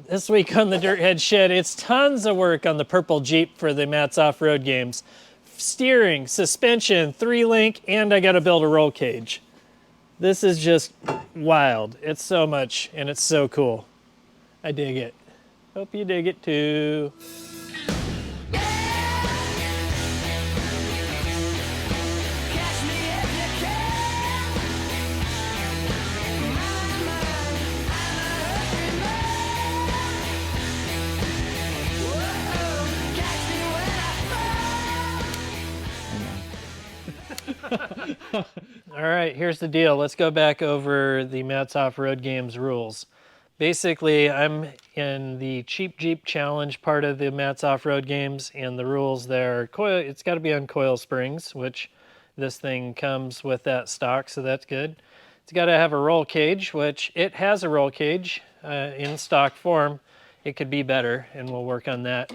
This week on the Dirthead Shed, it's tons of work on the purple Jeep for the Matt's Offroad Games. Steering, suspension, 3-link, and I gotta build a roll cage. This is just wild. It's so much, and it's so cool. I dig it. Hope you dig it too. All right, here's the deal. Let's go back over the Matt's Offroad Games rules. Basically, I'm in the Cheap Jeep Challenge part of the Matt's Offroad Games, and the rules there are coil. It's got to be on coil springs, which this thing comes with that stock, so that's good. It's got to have a roll cage, which it has a roll cage in stock form. It could be better, and we'll work on that.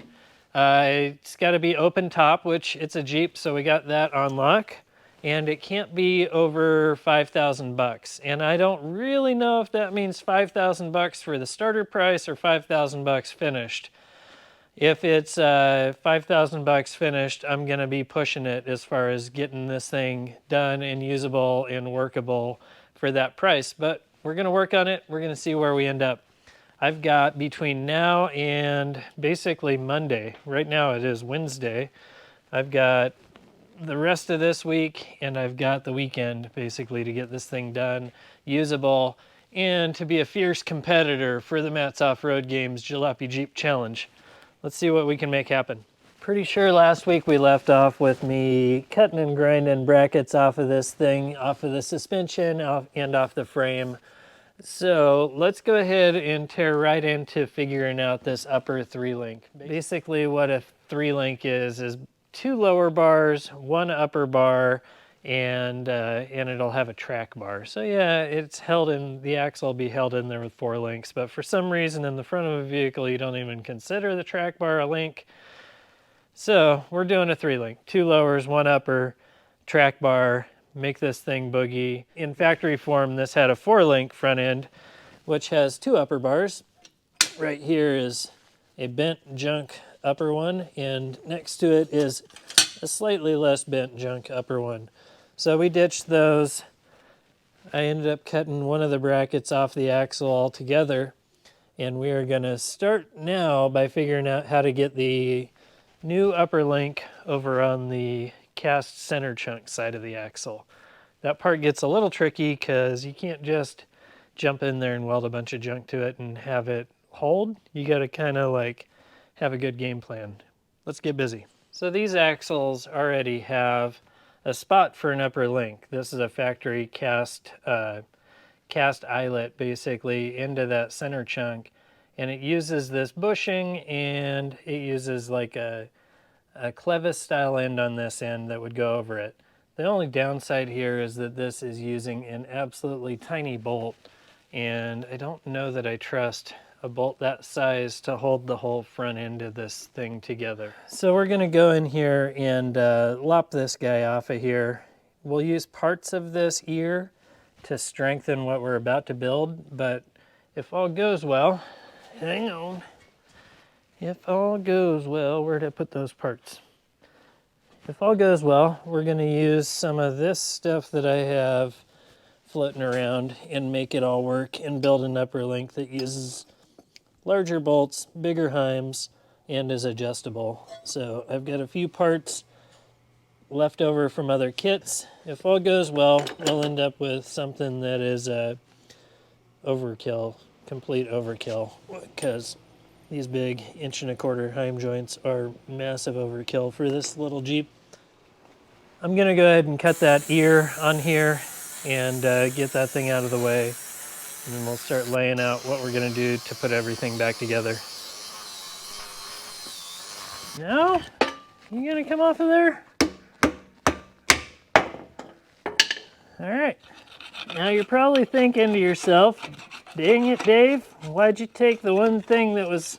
It's got to be open top, which it's a Jeep, so we got that on lock. And it can't be over 5,000 bucks. And I don't really know if that means 5,000 bucks for the starter price or 5,000 bucks finished. If it's 5,000 bucks finished, I'm gonna be pushing it as far as getting this thing done and usable and workable for that price. But we're gonna work on it. We're gonna see where we end up. I've got between now and basically Monday, right now it is Wednesday, I've got the rest of this week, and I've got the weekend basically to get this thing done, usable, and to be a fierce competitor for the Matt's Offroad Games Jalopy Jeep Challenge. Let's see what we can make happen. Pretty sure last week we left off with me cutting and grinding brackets off of this thing, off of the suspension, and off the frame. So let's go ahead and tear right into figuring out this upper 3-link. Basically what a 3-link is 2 lower bars, 1 upper bar, and it'll have a track bar. So yeah, it's held in, the axle will be held in there with 4 links, but for some reason in the front of a vehicle you don't even consider the track bar a link. So we're doing a 3-link, 2 lowers, 1 upper, track bar, make this thing boogie. In factory form, this had a 4-link front end, which has 2 upper bars. Right here is a bent junk upper one, and next to it is a slightly less bent junk upper one. So we ditched those. I ended up cutting one of the brackets off the axle altogether, and we are gonna start now by figuring out how to get the new upper link over on the cast center chunk side of the axle. That part gets a little tricky because you can't just jump in there and weld a bunch of junk to it and have it hold. You gotta kind of like have a good game plan. Let's get busy. So these axles already have a spot for an upper link. This is a factory cast eyelet basically into that center chunk, and it uses this bushing, and it uses like a clevis style end on this end that would go over it. The only downside here is that this is using an absolutely tiny bolt, and I don't know that I trust a bolt that size to hold the whole front end of this thing together. So we're gonna go in here and lop this guy off of here. We'll use parts of this ear to strengthen what we're about to build, but if all goes well, hang on. If all goes well, where'd I put those parts? If all goes well, we're gonna use some of this stuff that I have floating around and make it all work and build an upper link that uses larger bolts, bigger heims, and is adjustable. So I've got a few parts left over from other kits. If all goes well, we'll end up with something that is overkill, complete overkill, because these big 1.25" heim joints are massive overkill for this little Jeep. I'm gonna go ahead and cut that ear on here and get that thing out of the way. And then we'll start laying out what we're gonna do to put everything back together. No? You gonna come off of there? All right. Now you're probably thinking to yourself, dang it, Dave, why'd you take the one thing that was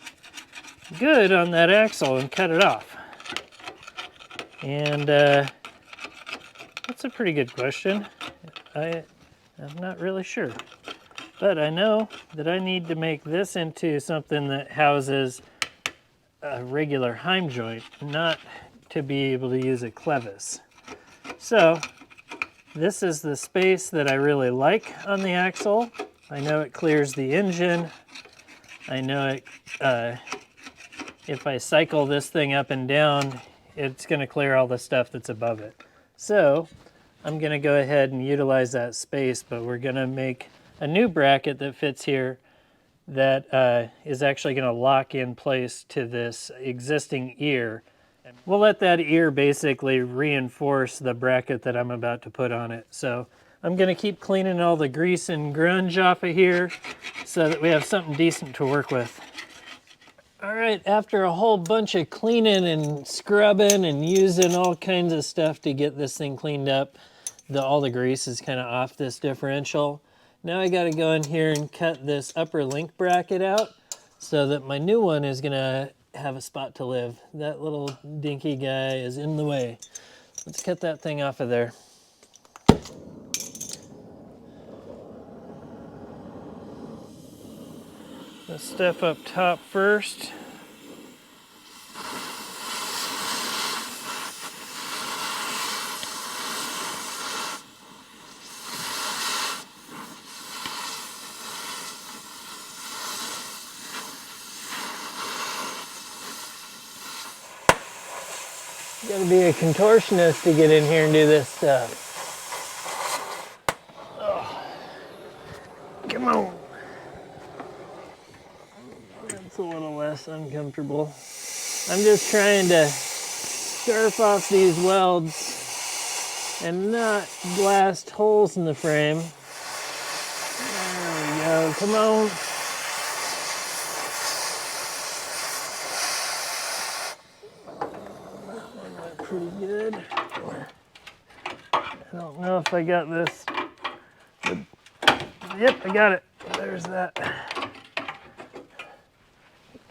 good on that axle and cut it off? And that's a pretty good question. I'm not really sure. But I know that I need to make this into something that houses a regular heim joint, not to be able to use a clevis. So this is the space that I really like on the axle. I know it clears the engine. I know it, if I cycle this thing up and down, it's going to clear all the stuff that's above it. So I'm going to go ahead and utilize that space, but we're going to make a new bracket that fits here that is actually going to lock in place to this existing ear. We'll let that ear basically reinforce the bracket that I'm about to put on it. So I'm going to keep cleaning all the grease and grunge off of here so that we have something decent to work with. All right, after a whole bunch of cleaning and scrubbing and using all kinds of stuff to get this thing cleaned up, all the grease is kind of off this differential. Now I got to go in here and cut this upper link bracket out so that my new one is going to have a spot to live. That little dinky guy is in the way. Let's cut that thing off of there. The stuff up top first. You gotta be a contortionist to get in here and do this stuff. Oh. Come on. That's a little less uncomfortable. I'm just trying to scarf off these welds and not blast holes in the frame. There we go, come on. Pretty good. I don't know if I got this. Yep, I got it. There's that.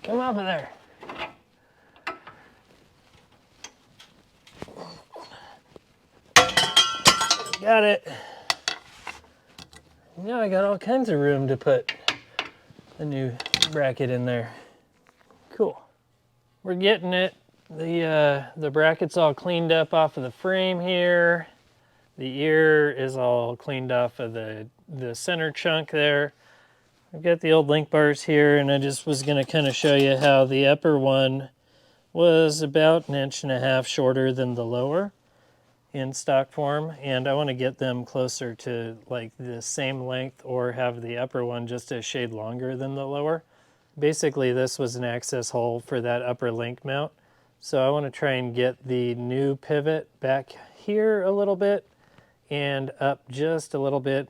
Come off of there. Got it. Now I got all kinds of room to put a new bracket in there. Cool. We're getting it. The bracket's all cleaned up off of the frame here. The ear is all cleaned off of the center chunk there. I've got the old link bars here, and I just was going to kind of show you how the upper one was about 1.5 inches shorter than the lower in stock form, and I want to get them closer to like the same length or have the upper one just a shade longer than the lower. Basically, this was an access hole for that upper link mount. So I want to try and get the new pivot back here a little bit and up just a little bit.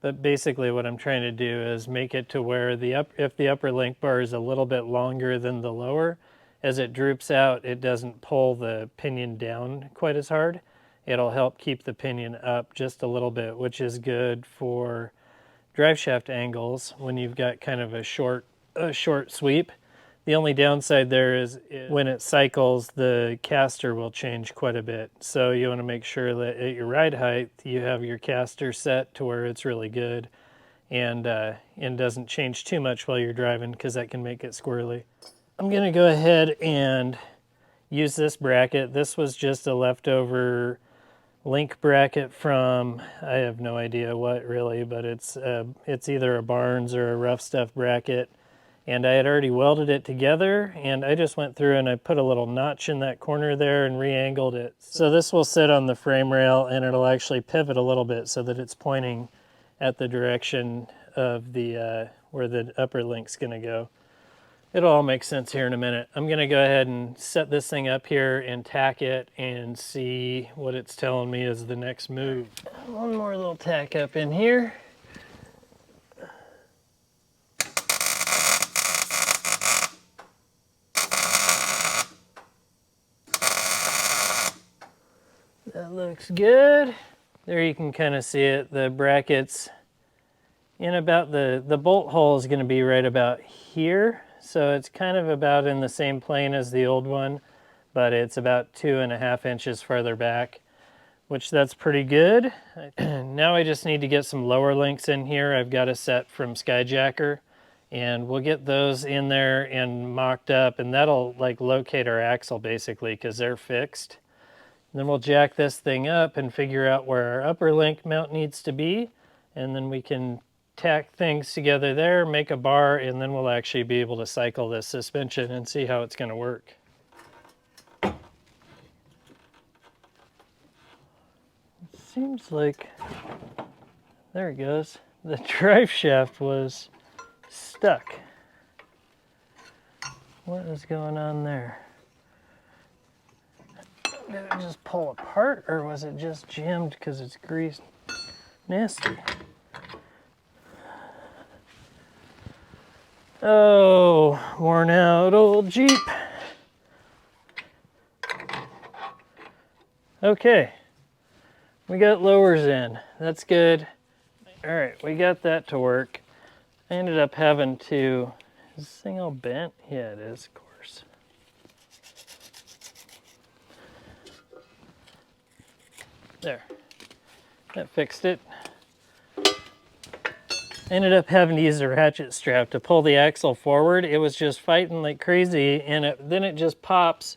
But basically what I'm trying to do is make it to where if the upper link bar is a little bit longer than the lower, as it droops out, it doesn't pull the pinion down quite as hard. It'll help keep the pinion up just a little bit, which is good for drive shaft angles when you've got kind of a short sweep. The only downside there is when it cycles, the caster will change quite a bit. So you want to make sure that at your ride height, you have your caster set to where it's really good and doesn't change too much while you're driving, because that can make it squirrely. I'm going to go ahead and use this bracket. This was just a leftover link bracket from, I have no idea what really, but it's either a Barnes or a Rough Stuff bracket. And I had already welded it together, and I just went through and I put a little notch in that corner there and re-angled it. So this will sit on the frame rail, and it'll actually pivot a little bit so that it's pointing at the direction of the where the upper link's gonna go. It'll all make sense here in a minute. I'm gonna go ahead and set this thing up here and tack it and see what it's telling me is the next move. One more little tack up in here. That looks good. There you can kind of see it. The brackets in about the bolt hole is going to be right about here. So it's kind of about in the same plane as the old one, but it's about 2.5 inches farther back. which that's pretty good. Now I just need to get some lower links in here. I've got a set from Skyjacker, and we'll get those in there and mocked up, and that'll like locate our axle basically because they're fixed. And then we'll jack this thing up and figure out where our upper link mount needs to be, and then we can tack things together there, make a bar, and then we'll actually be able to cycle this suspension and see how it's going to work. Seems like, there it goes, the drive shaft was stuck. What is going on there? Did it just pull apart, or was it just jammed because it's greased? Nasty. Oh, worn out old Jeep. Okay. We got lowers in. That's good. All right, we got that to work. I ended up having to... Is this thing all bent? Yeah, it is, of course. There. That fixed it. I ended up having to use a ratchet strap to pull the axle forward. It was just fighting like crazy, and then it just pops.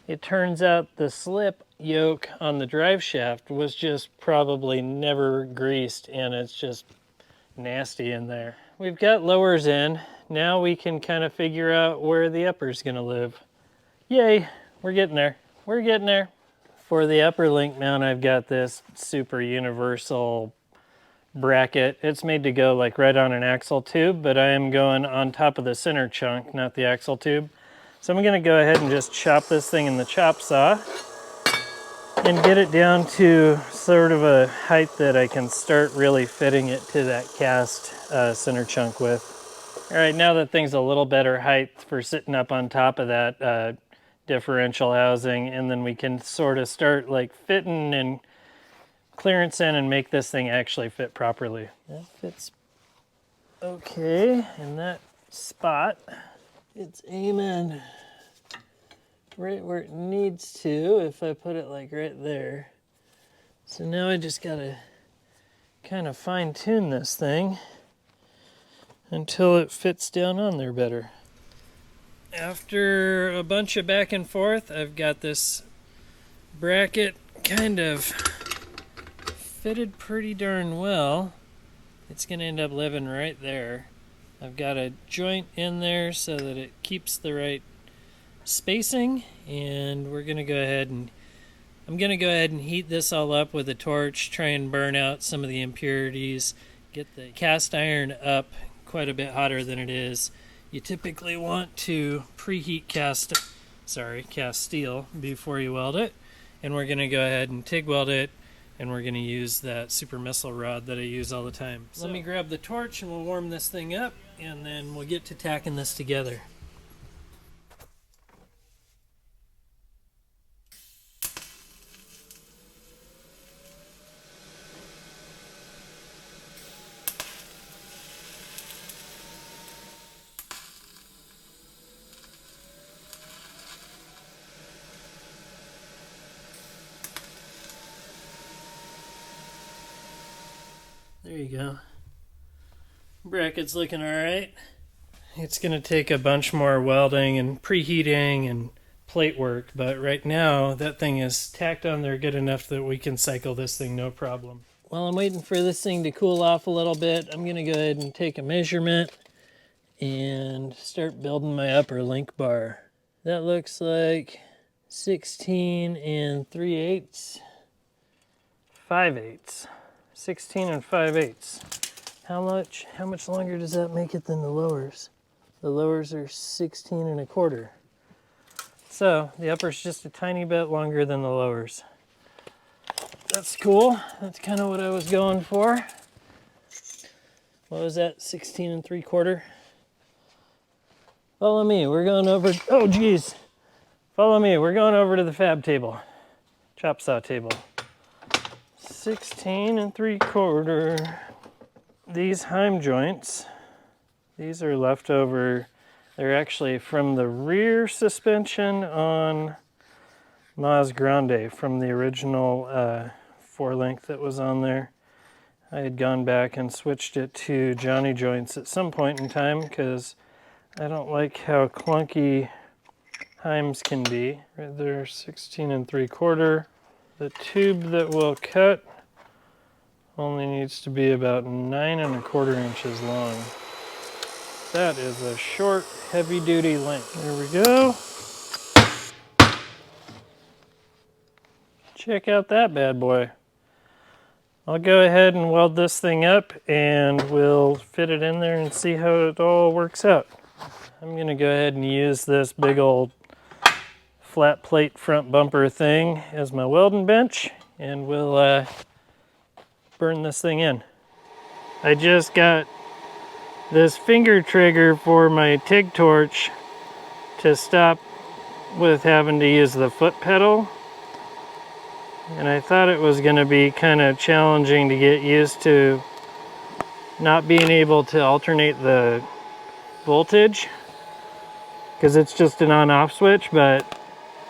It turns out the slip yoke on the drive shaft was just probably never greased, and it's just nasty in there. We've got lowers in. Now we can kind of figure out where the upper's gonna live. Yay, we're getting there. We're getting there. For the upper link mount, I've got this super universal bracket. It's made to go like right on an axle tube, but I am going on top of the center chunk, not the axle tube. So I'm going to go ahead and just chop this thing in the chop saw and get it down to sort of a height that I can start really fitting it to that cast center chunk with. All right, now that thing's a little better height for sitting up on top of that differential housing, and then we can sort of start like fitting and clearance in and make this thing actually fit properly. That fits okay in that spot. It's aiming right where it needs to if I put it like right there. So now I just gotta kind of fine tune this thing until it fits down on there better. After a bunch of back and forth, I've got this bracket kind of fitted pretty darn well. It's gonna end up living right there. I've got a joint in there so that it keeps the right spacing, and we're gonna go ahead and I'm gonna go ahead and heat this all up with a torch, try and burn out some of the impurities, get the cast iron up quite a bit hotter than it is. You typically want to preheat cast steel before you weld it, and we're gonna go ahead and TIG weld it, and we're going to use that super missile rod that I use all the time. So let me grab the torch and we'll warm this thing up, and then we'll get to tacking this together. There you go. Bracket's looking alright. It's going to take a bunch more welding and preheating and plate work, but right now that thing is tacked on there good enough that we can cycle this thing no problem. While I'm waiting for this thing to cool off a little bit, I'm going to go ahead and take a measurement and start building my upper link bar. That looks like 16 and 3/8, 5/8. 16 and 5/8. How much longer does that make it than the lowers? The lowers are 16 and 1/4. So the upper's just a tiny bit longer than the lowers. That's cool. That's kind of what I was going for. What was that? 16 and 3/4. Follow me. We're going over. Oh geez. Follow me. We're going over to the fab table. Chop saw table. 16 and 3/4. These heim joints, these are left over. They're actually from the rear suspension on Mas Grande, from the original 4-length that was on there. I had gone back and switched it to Johnny joints at some point in time because I don't like how clunky Heims can be. Right there, 16 3/4. The tube that will cut only needs to be about 9 1/4 inches long. That is a short, heavy-duty length. There we go. Check out that bad boy. I'll go ahead and weld this thing up and we'll fit it in there and see how it all works out. I'm gonna go ahead and use this big old flat plate front bumper thing as my welding bench, and we'll burn this thing in. I just got this finger trigger for my TIG torch to stop with having to use the foot pedal. And I thought it was going to be kind of challenging to get used to not being able to alternate the voltage because it's just an on-off switch, but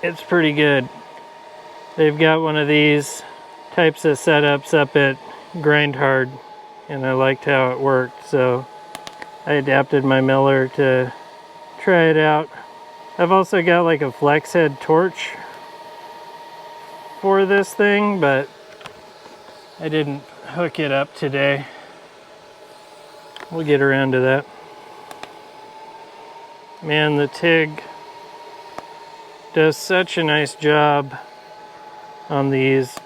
it's pretty good. They've got one of these types of setups up at Grind Hard, and I liked how it worked, so I adapted my Miller to try it out. I've also got like a flex head torch for this thing, but I didn't hook it up today. We'll get around to that. Man, the TIG does such a nice job on these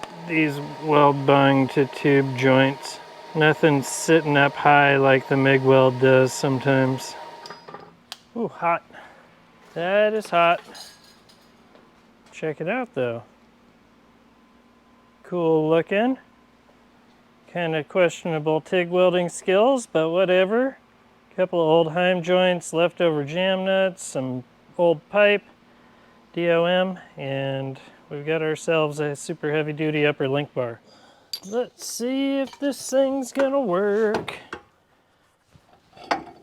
weld bung to tube joints. Nothing's sitting up high like the MIG weld does sometimes. Ooh, hot. That is hot. Check it out though. Cool looking. Kind of questionable TIG welding skills, but whatever. Couple of old Heim joints, leftover jam nuts, some old pipe, DOM, and we've got ourselves a super heavy duty upper link bar. Let's see if this thing's gonna work.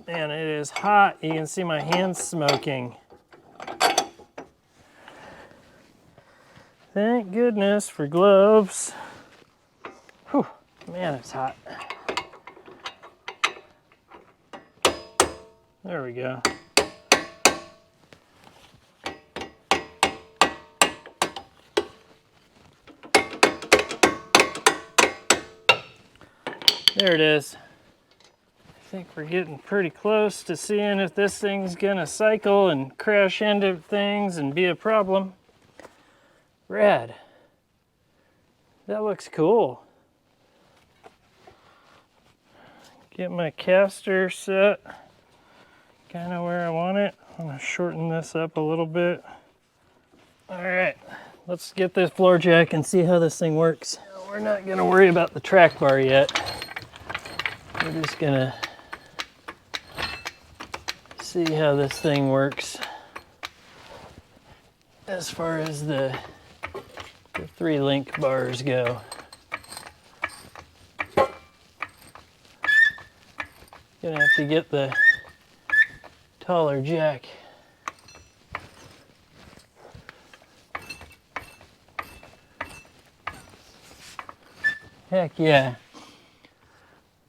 Man, it is hot. You can see my hands smoking. Thank goodness for gloves. Whew, man, it's hot. There we go. There it is. I think we're getting pretty close to seeing if this thing's gonna cycle and crash into things and be a problem. Rad. That looks cool. Get my caster set kind of where I want it. I'm gonna shorten this up a little bit. All right, let's get this floor jack and see how this thing works. We're not gonna worry about the track bar yet. We're just gonna see how this thing works as far as the 3 link bars go. Gonna have to get the taller jack. Heck yeah.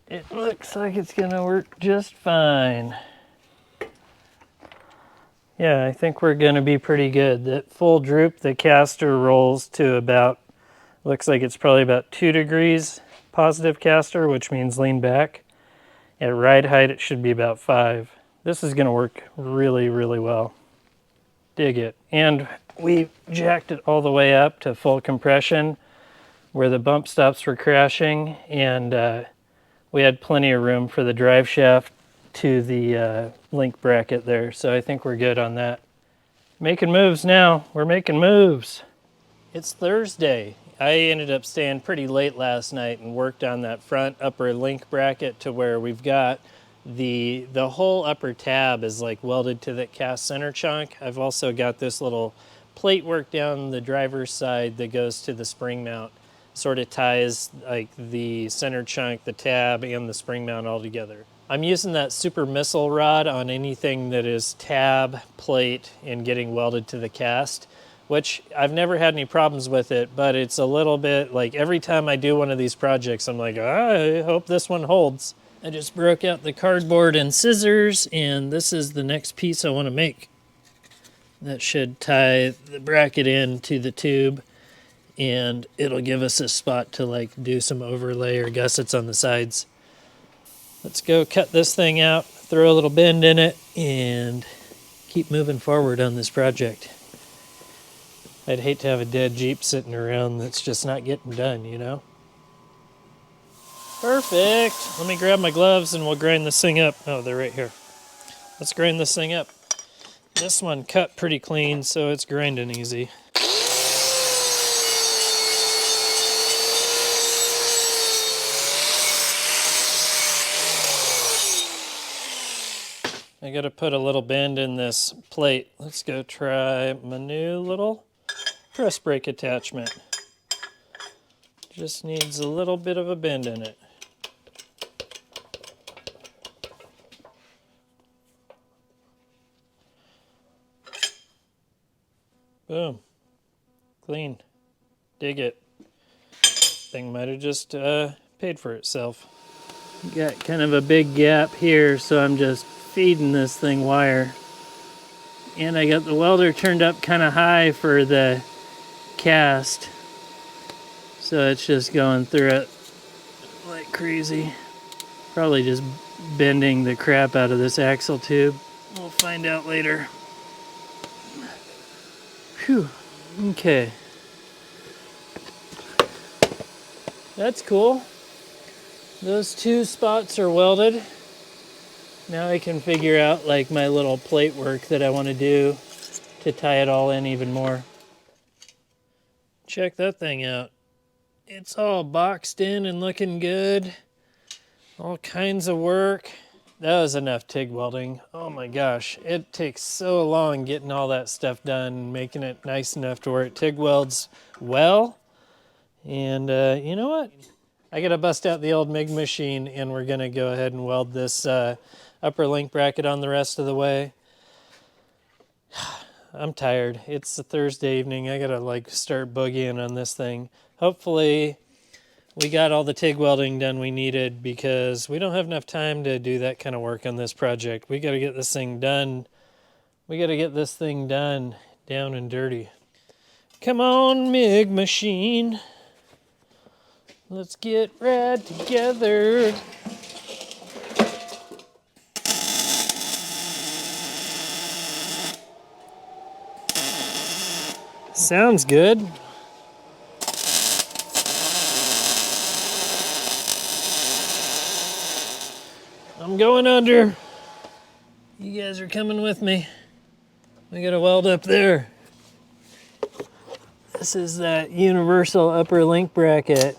It looks like it's gonna work just fine. Yeah, I think we're gonna be pretty good. That full droop, the caster rolls to about, looks like it's probably about 2 degrees positive caster, which means lean back. At ride height, it should be about 5. This is gonna work really, really well. Dig it. And we jacked it all the way up to full compression where the bump stops were crashing, and we had plenty of room for the drive shaft to the link bracket there, so I think we're good on that. Making moves now. We're making moves. It's Thursday. I ended up staying pretty late last night and worked on that front upper link bracket to where we've got the whole upper tab is like welded to the cast center chunk. I've also got this little plate work down the driver's side that goes to the spring mount. Sort of ties like the center chunk, the tab, and the spring mount all together. I'm using that super missile rod on anything that is tab, plate, and getting welded to the cast. which I've never had any problems with it, but it's a little bit like every time I do one of these projects, I'm like, I hope this one holds. I just broke out the cardboard and scissors, and this is the next piece I want to make. That should tie the bracket into the tube, and it'll give us a spot to like do some overlay or gussets on the sides. Let's go cut this thing out, throw a little bend in it, and keep moving forward on this project. I'd hate to have a dead Jeep sitting around that's just not getting done, you know? Perfect. Let me grab my gloves and we'll grind this thing up. Oh, they're right here. Let's grind this thing up. This one cut pretty clean, so it's grinding easy. I gotta put a little bend in this plate. Let's go try my new little press brake attachment. Just needs a little bit of a bend in it. Boom. Clean. Dig it. Thing might have just paid for itself. Got kind of a big gap here, so I'm just feeding this thing wire. And I got the welder turned up kind of high for the cast. So it's just going through it like crazy. Probably just bending the crap out of this axle tube. We'll find out later. Phew. Okay. That's cool. Those two spots are welded. Now I can figure out like my little plate work that I want to do to tie it all in even more. Check that thing out. It's all boxed in and looking good. All kinds of work. That was enough TIG welding. Oh my gosh, it takes so long getting all that stuff done and making it nice enough to where it TIG welds well. And you know what? I gotta bust out the old MIG machine and we're gonna go ahead and weld this upper link bracket on the rest of the way. I'm tired. It's a Thursday evening. I gotta like start boogieing on this thing. Hopefully we got all the TIG welding done we needed because we don't have enough time to do that kind of work on this project. We gotta get this thing done. We gotta get this thing done, down and dirty. Come on, MIG machine. Let's get right together. Sounds good. I'm going under. You guys are coming with me. We gotta weld up there. This is that universal upper link bracket.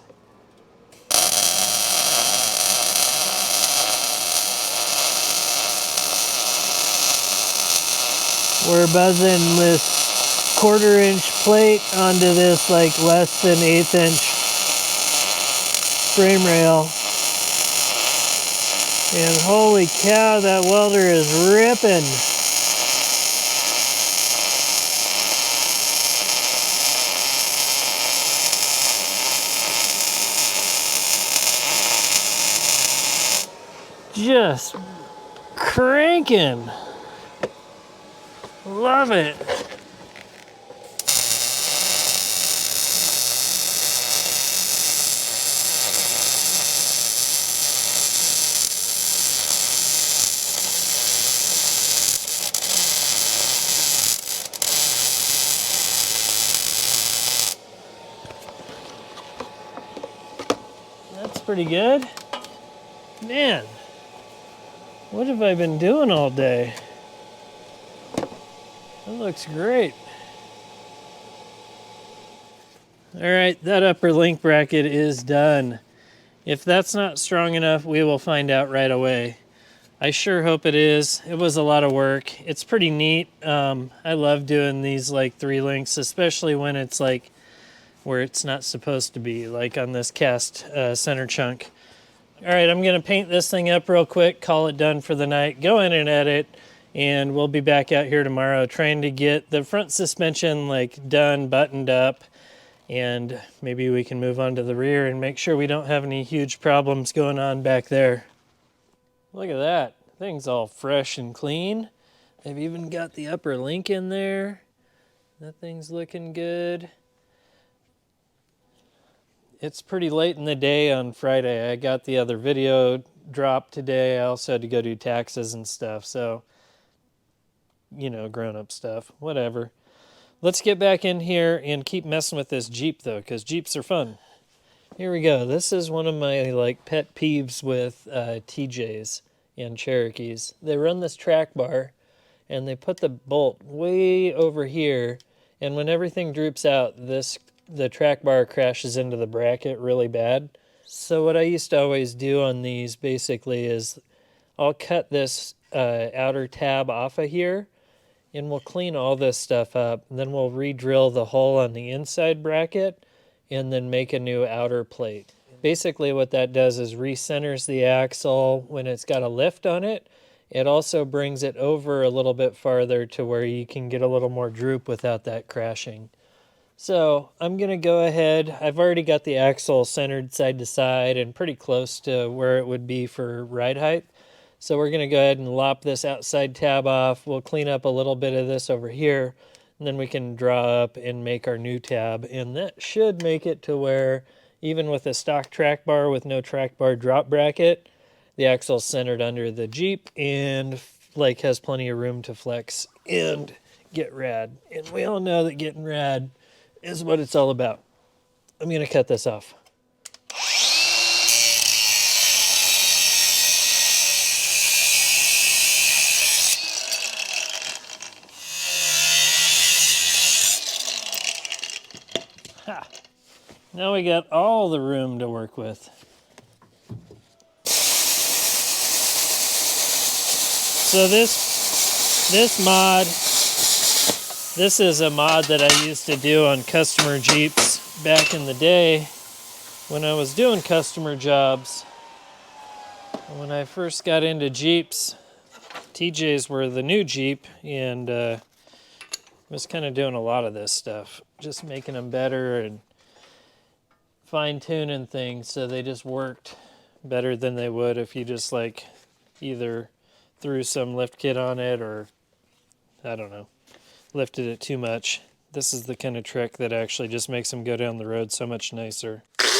We're buzzing this 1/4 inch plate onto this like less than 1/8 inch frame rail. And holy cow, that welder is ripping. Just cranking. Love it. That's pretty good. Man, what have I been doing all day? That looks great. All right, that upper link bracket is done. If that's not strong enough, we will find out right away. I sure hope it is. It was a lot of work. It's pretty neat. I love doing these like 3 links, especially when it's like where it's not supposed to be, like on this cast center chunk. All right, I'm gonna paint this thing up real quick, call it done for the night, go in and edit, and we'll be back out here tomorrow trying to get the front suspension like done, buttoned up, and maybe we can move on to the rear and make sure we don't have any huge problems going on back there. Look at that. Thing's all fresh and clean. I've even got the upper link in there. That thing's looking good. It's pretty late in the day on Friday. I got the other video dropped today. I also had to go do taxes and stuff, so, you know, grown-up stuff, whatever. Let's get back in here and keep messing with this Jeep, though, because Jeeps are fun. Here we go. This is one of my, like, pet peeves with TJs and Cherokees. They run this track bar, and they put the bolt way over here, and when everything droops out, the track bar crashes into the bracket really bad. So what I used to always do on these basically is I'll cut this outer tab off of here, and we'll clean all this stuff up. And then we'll re-drill the hole on the inside bracket and then make a new outer plate. Basically what that does is recenters the axle when it's got a lift on it. It also brings it over a little bit farther to where you can get a little more droop without that crashing. So I'm going to go ahead. I've already got the axle centered side to side and pretty close to where it would be for ride height. So we're going to go ahead and lop this outside tab off. We'll clean up a little bit of this over here, and then we can draw up and make our new tab. And that should make it to where even with a stock track bar with no track bar drop bracket, the axle's centered under the Jeep and like has plenty of room to flex and get rad. And we all know that getting rad is what it's all about. I'm going to cut this off. Ha. Now we got all the room to work with. So this mod, this is a mod that I used to do on customer Jeeps back in the day when I was doing customer jobs. When I first got into Jeeps, TJs were the new Jeep, and was kind of doing a lot of this stuff, just making them better and fine-tuning things so they just worked better than they would if you just like either threw some lift kit on it or, I don't know, lifted it too much. This is the kind of trick that actually just makes them go down the road so much nicer. Let's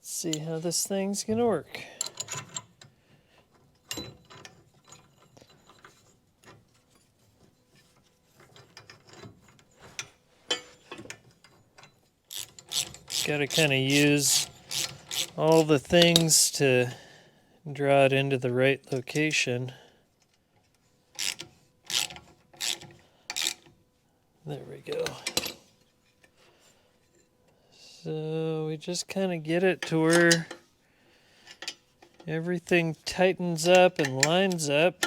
see how this thing's gonna work. Gotta kind of use all the things to draw it into the right location. There we go. So we just kind of get it to where everything tightens up and lines up.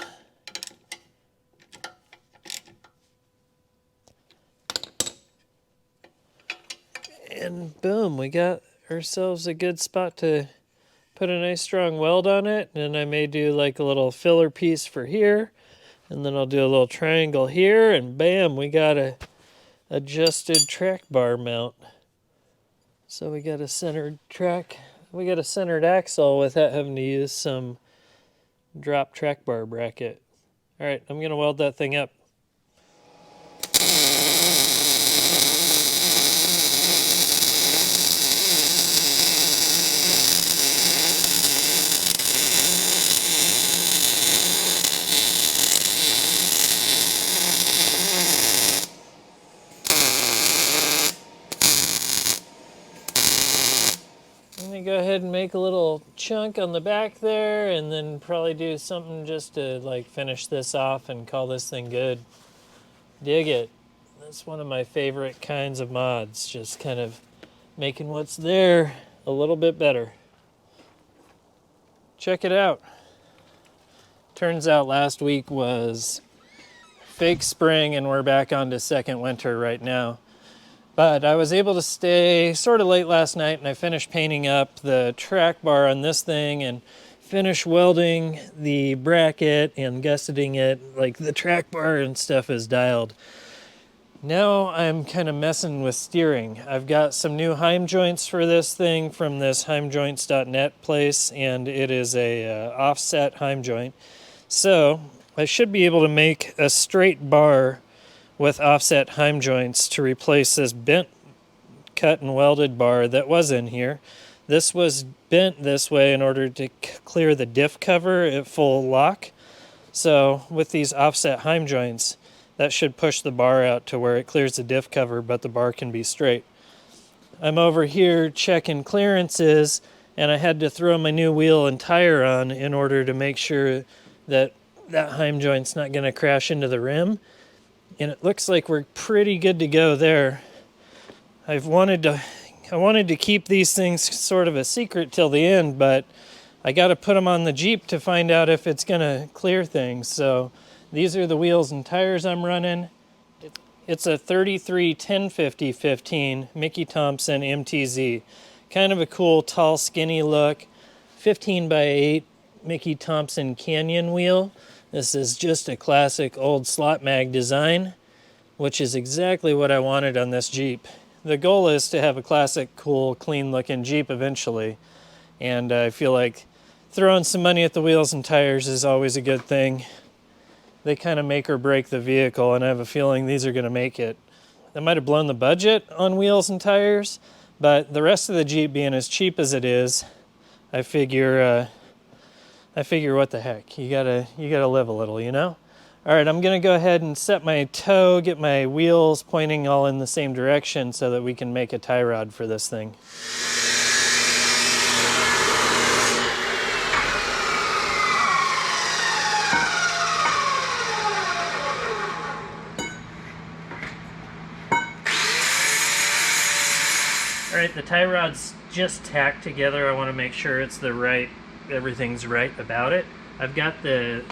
And boom, we got ourselves a good spot to put a nice strong weld on it. And I may do like a little filler piece for here. And then I'll do a little triangle here, and bam, we got a adjusted track bar mount. So we got a centered axle without having to use some drop track bar bracket. All right, I'm gonna weld that thing up. Go ahead and make a little chunk on the back there, and then probably do something just to like finish this off and call this thing good. Dig it. That's one of my favorite kinds of mods, just kind of making what's there a little bit better. Check it out. Turns out last week was fake spring and we're back on to second winter right now. But I was able to stay sort of late last night, and I finished painting up the track bar on this thing and finished welding the bracket and gusseting it. Like the track bar and stuff is dialed. Now I'm kind of messing with steering. I've got some new Heim joints for this thing from this heimjoints.net place, and it is a offset Heim joint. So I should be able to make a straight bar with offset Heim joints to replace this bent, cut, and welded bar that was in here. This was bent this way in order to clear the diff cover at full lock. So with these offset Heim joints, that should push the bar out to where it clears the diff cover, but the bar can be straight. I'm over here checking clearances, and I had to throw my new wheel and tire on in order to make sure that that Heim joint's not going to crash into the rim. And it looks like we're pretty good to go there. I wanted to keep these things sort of a secret till the end, but I got to put them on the Jeep to find out if it's going to clear things. So these are the wheels and tires I'm running. It's a 33 1050 15 Mickey Thompson MTZ. Kind of a cool, tall, skinny look. 15 by 8 Mickey Thompson Canyon wheel. This is just a classic old slot mag design, which is exactly what I wanted on this Jeep. The goal is to have a classic, cool, clean-looking Jeep eventually, and I feel like throwing some money at the wheels and tires is always a good thing. They kind of make or break the vehicle, and I have a feeling these are going to make it. They might have blown the budget on wheels and tires, but the rest of the Jeep being as cheap as it is, I figure what the heck, you gotta live a little, you know? All right, I'm gonna go ahead and set my toe, get my wheels pointing all in the same direction so that we can make a tie rod for this thing. All right, the tie rod's just tacked together. I want to make sure it's everything's right about it. I've got the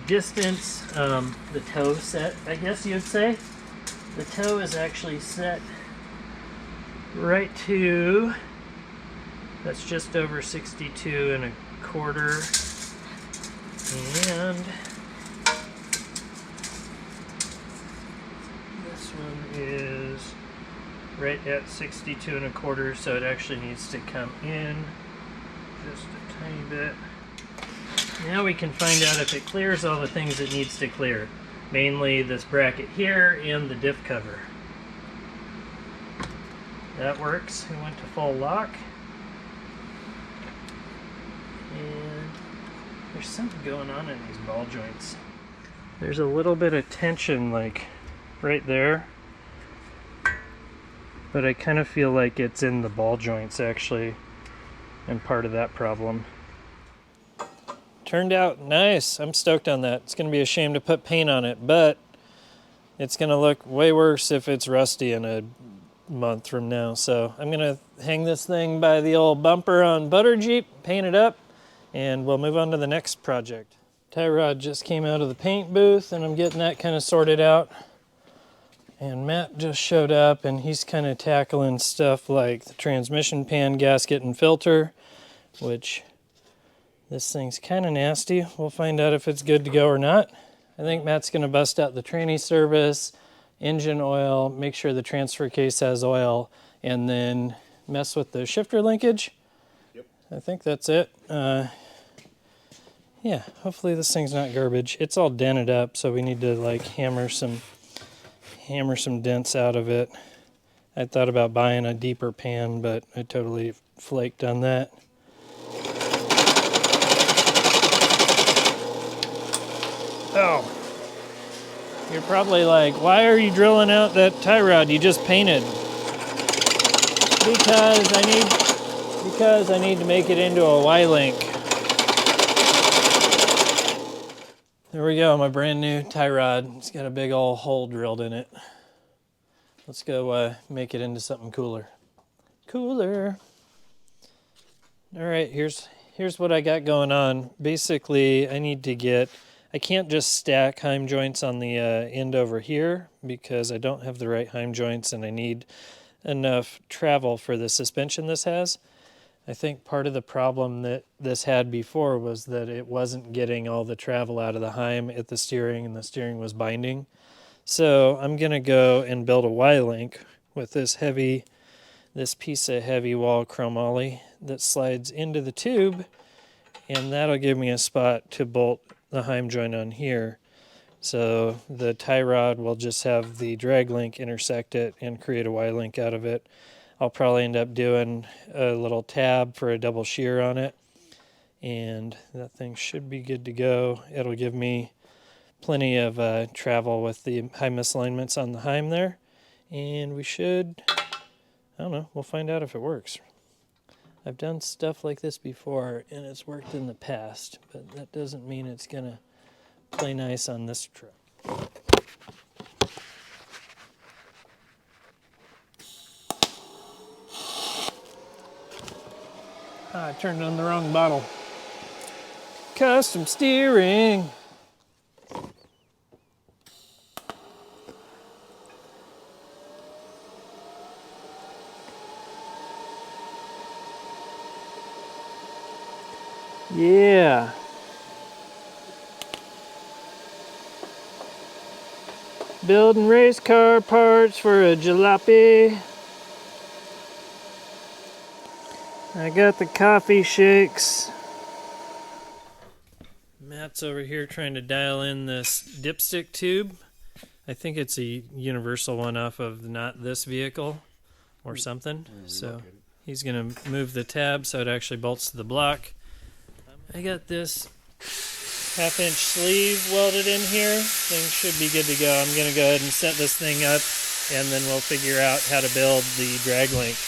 distance, the toe set, I guess you'd say. The toe is actually set right to, that's just over 62 and a quarter. And this one is right at 62 and a quarter, so it actually needs to come in just a tiny bit. Now we can find out if it clears all the things it needs to clear, mainly this bracket here and the diff cover. That works. We went to full lock. And there's something going on in these ball joints. There's a little bit of tension like right there, but I kind of feel like it's in the ball joints actually, and part of that problem. Turned out nice. I'm stoked on that. It's going to be a shame to put paint on it, but it's going to look way worse if it's rusty in a month from now. So I'm going to hang this thing by the old bumper on Butter Jeep, paint it up, and we'll move on to the next project. Tie rod just came out of the paint booth, and I'm getting that kind of sorted out. And Matt just showed up, and he's kind of tackling stuff like the transmission pan gasket and filter, which this thing's kind of nasty. We'll find out if it's good to go or not. I think Matt's going to bust out the tranny service, engine oil, make sure the transfer case has oil, and then mess with the shifter linkage. Yep. I think that's it. Yeah, hopefully this thing's not garbage. It's all dented up, so we need to like hammer some dents out of it. I thought about buying a deeper pan, but I totally flaked on that. Oh, you're probably like, why are you drilling out that tie rod you just painted? Because I need to make it into a Y-link. There we go, my brand new tie rod. It's got a big old hole drilled in it. Let's go make it into something cooler. Cooler. All right, here's what I got going on. Basically, I can't just stack Heim joints on the end over here because I don't have the right Heim joints, and I need enough travel for the suspension this has. I think part of the problem that this had before was that it wasn't getting all the travel out of the Heim at the steering, and the steering was binding. So I'm going to go and build a Y-link with this piece of heavy wall chromoly that slides into the tube, and that'll give me a spot to bolt the Heim joint on here. So the tie rod will just have the drag link intersect it and create a Y-link out of it. I'll probably end up doing a little tab for a double shear on it, and that thing should be good to go. It'll give me plenty of travel with the high misalignments on the Heim there, and we should, I don't know, we'll find out if it works. I've done stuff like this before and it's worked in the past, but that doesn't mean it's gonna play nice on this truck. I turned on the wrong bottle. Custom steering. Yeah. Building race car parts for a jalopy. I got the coffee shakes. Matt's over here trying to dial in this dipstick tube. I think it's a universal one off of not this vehicle or something. So he's going to move the tab so it actually bolts to the block. I got this half-inch sleeve welded in here. Things should be good to go. I'm going to go ahead and set this thing up, and then we'll figure out how to build the drag link.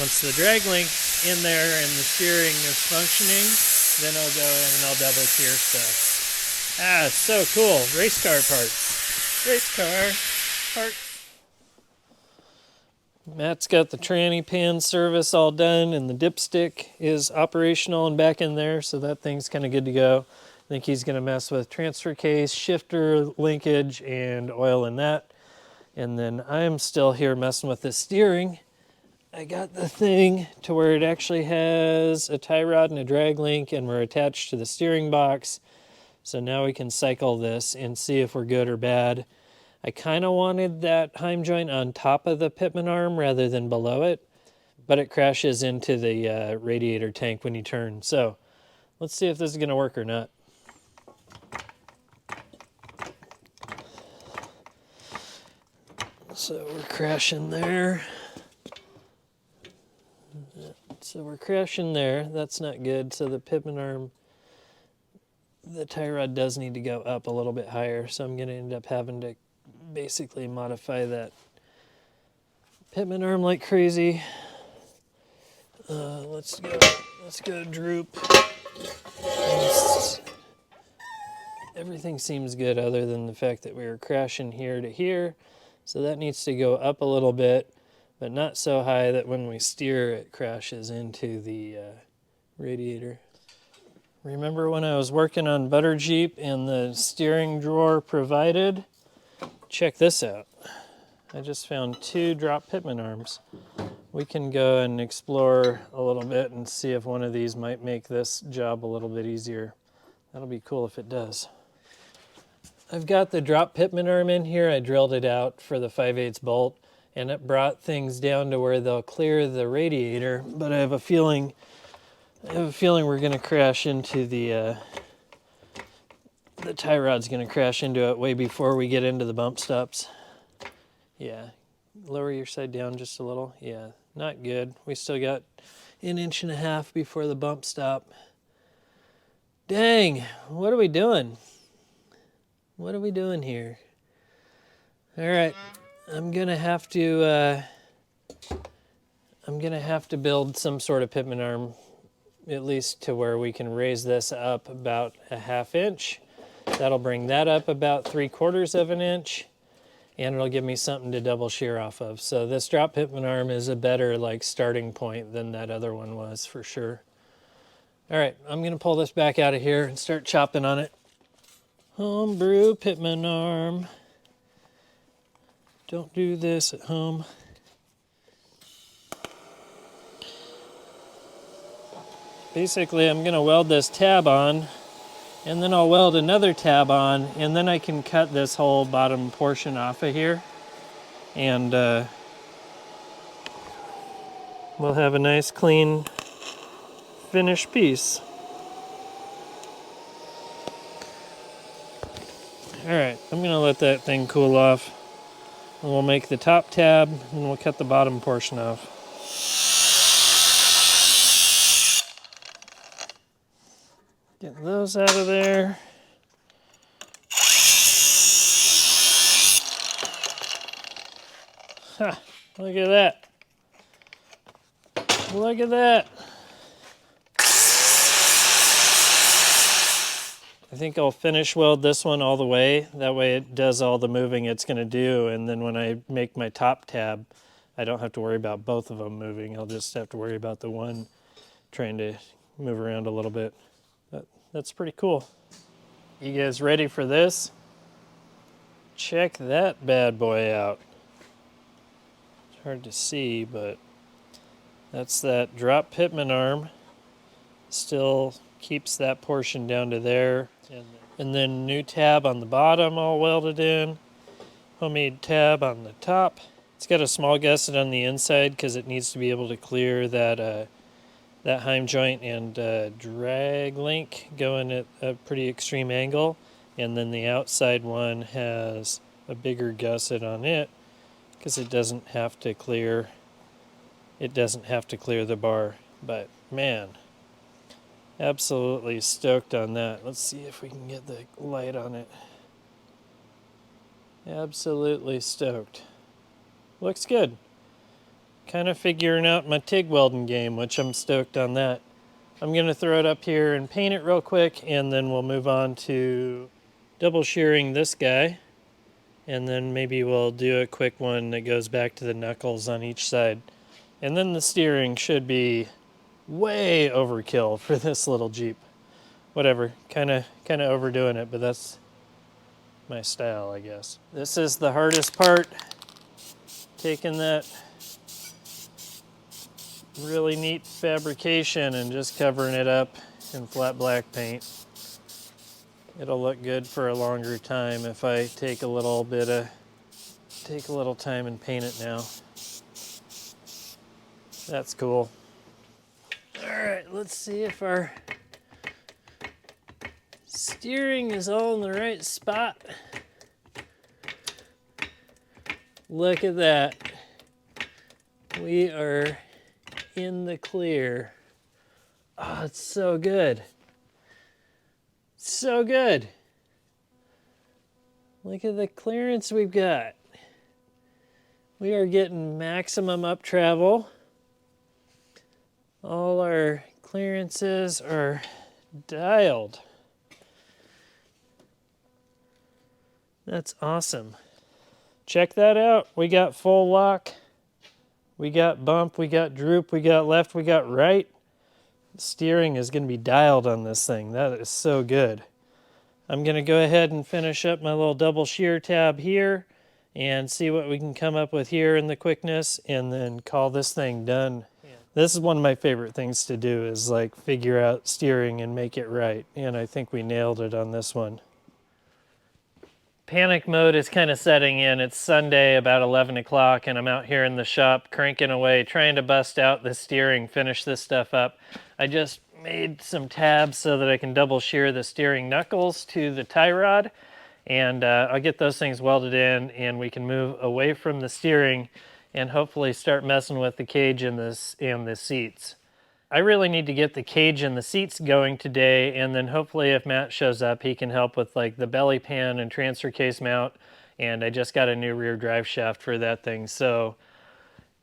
Once the drag link's in there and the steering is functioning, then I'll go in and I'll double shear stuff. Ah, so cool. Race car parts. Race car parts. Matt's got the tranny pan service all done, and the dipstick is operational and back in there, so that thing's kind of good to go. I think he's going to mess with transfer case, shifter, linkage, and oil in that. And then I'm still here messing with the steering. I got the thing to where it actually has a tie rod and a drag link, and we're attached to the steering box. So now we can cycle this and see if we're good or bad. I kind of wanted that Heim joint on top of the pitman arm rather than below it, but it crashes into the radiator tank when you turn. So let's see if this is going to work or not. So we're crashing there. So we're crashing there. That's not good. So the pitman arm, the tie rod does need to go up a little bit higher. So I'm going to end up having to basically modify that pitman arm like crazy. Let's go droop. Everything seems good other than the fact that we were crashing here to here. So that needs to go up a little bit, but not so high that when we steer it crashes into the radiator. Remember when I was working on Butter Jeep and the steering drawer provided? Check this out. I just found 2 drop pitman arms. We can go and explore a little bit and see if one of these might make this job a little bit easier. That'll be cool if it does. I've got the drop pitman arm in here. I drilled it out for the 5/8 bolt, and it brought things down to where they'll clear the radiator, but I have a feeling we're going to crash into the tie rod's going to crash into it way before we get into the bump stops. Yeah, lower your side down just a little. Yeah, not good. We still got 1.5 inches before the bump stop. Dang, what are we doing? What are we doing here? All right, I'm gonna have to build some sort of pitman arm, at least to where we can raise this up about 1/2 inch. That'll bring that up about 3/4 of an inch, and it'll give me something to double shear off of. So this drop pitman arm is a better starting point than that other one was for sure. All right, I'm gonna pull this back out of here and start chopping on it. Homebrew pitman arm. Don't do this at home. basically I'm gonna weld this tab on, and then I'll weld another tab on, and then I can cut this whole bottom portion off of here, and we'll have a nice clean finished piece. Alright, I'm gonna let that thing cool off, and we'll make the top tab, and we'll cut the bottom portion off. Get those out of there. Ha! Look at that. Look at that. I think I'll finish weld this one all the way. That way it does all the moving it's going to do, and then when I make my top tab, I don't have to worry about both of them moving. I'll just have to worry about the one trying to move around a little bit. That's pretty cool. You guys ready for this? Check that bad boy out. It's hard to see, but that's that drop pitman arm. Still keeps that portion down to there. And then new tab on the bottom all welded in. Homemade tab on the top. It's got a small gusset on the inside because it needs to be able to clear that that heim joint and drag link going at a pretty extreme angle. And then the outside one has a bigger gusset on it because it doesn't have to clear the bar. But man, absolutely stoked on that. Let's see if we can get the light on it. Absolutely stoked. Looks good. Kind of figuring out my TIG welding game, which I'm stoked on that. I'm going to throw it up here and paint it real quick, and then we'll move on to double shearing this guy. And then maybe we'll do a quick one that goes back to the knuckles on each side. And then the steering should be way overkill for this little Jeep. Whatever, kind of overdoing it, but that's my style, I guess. This is the hardest part, taking that really neat fabrication and just covering it up in flat black paint. It'll look good for a longer time if I take a little time and paint it now. That's cool. All right, let's see if our steering is all in the right spot. Look at that. We are in the clear. Oh, it's so good. So good. Look at the clearance we've got. We are getting maximum up travel. All our clearances are dialed. That's awesome. Check that out. We got full lock. We got bump, we got droop, we got left, we got right. The steering is going to be dialed on this thing. That is so good. I'm going to go ahead and finish up my little double shear tab here and see what we can come up with here in the quickness, and then call this thing done. Yeah. This is one of my favorite things to do, is like figure out steering and make it right. And I think we nailed it on this one. Panic mode is kind of setting in. It's Sunday, about 11 o'clock, and I'm out here in the shop cranking away, trying to bust out the steering, finish this stuff up. I just made some tabs so that I can double shear the steering knuckles to the tie rod, and I'll get those things welded in, and we can move away from the steering and hopefully start messing with the cage and the seats. I really need to get the cage and the seats going today, and then hopefully if Matt shows up, he can help with like the belly pan and transfer case mount, and I just got a new rear drive shaft for that thing. So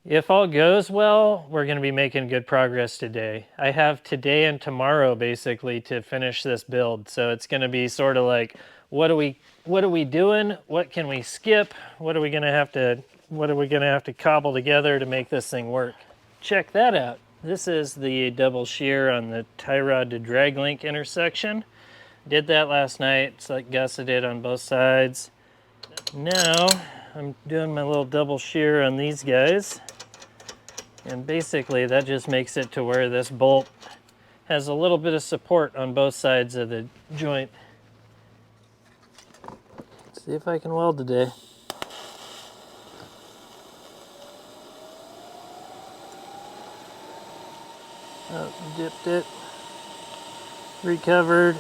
if all goes well, we're going to be making good progress today. I have today and tomorrow basically to finish this build, so it's going to be sort of like, what are we doing? What can we skip? What are we going to have to cobble together to make this thing work? Check that out. This is the double shear on the tie rod to drag link intersection. Did that last night. It's like gusseted on both sides. Now I'm doing my little double shear on these guys. And basically that just makes it to where this bolt has a little bit of support on both sides of the joint. Let's see if I can weld today. Oh, dipped it. Recovered.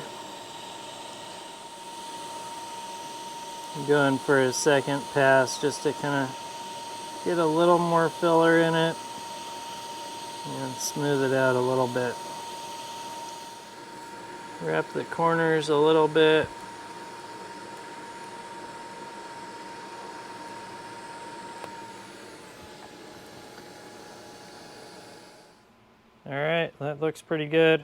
I'm going for a second pass just to kind of get a little more filler in it and smooth it out a little bit. Wrap the corners a little bit. Alright, that looks pretty good.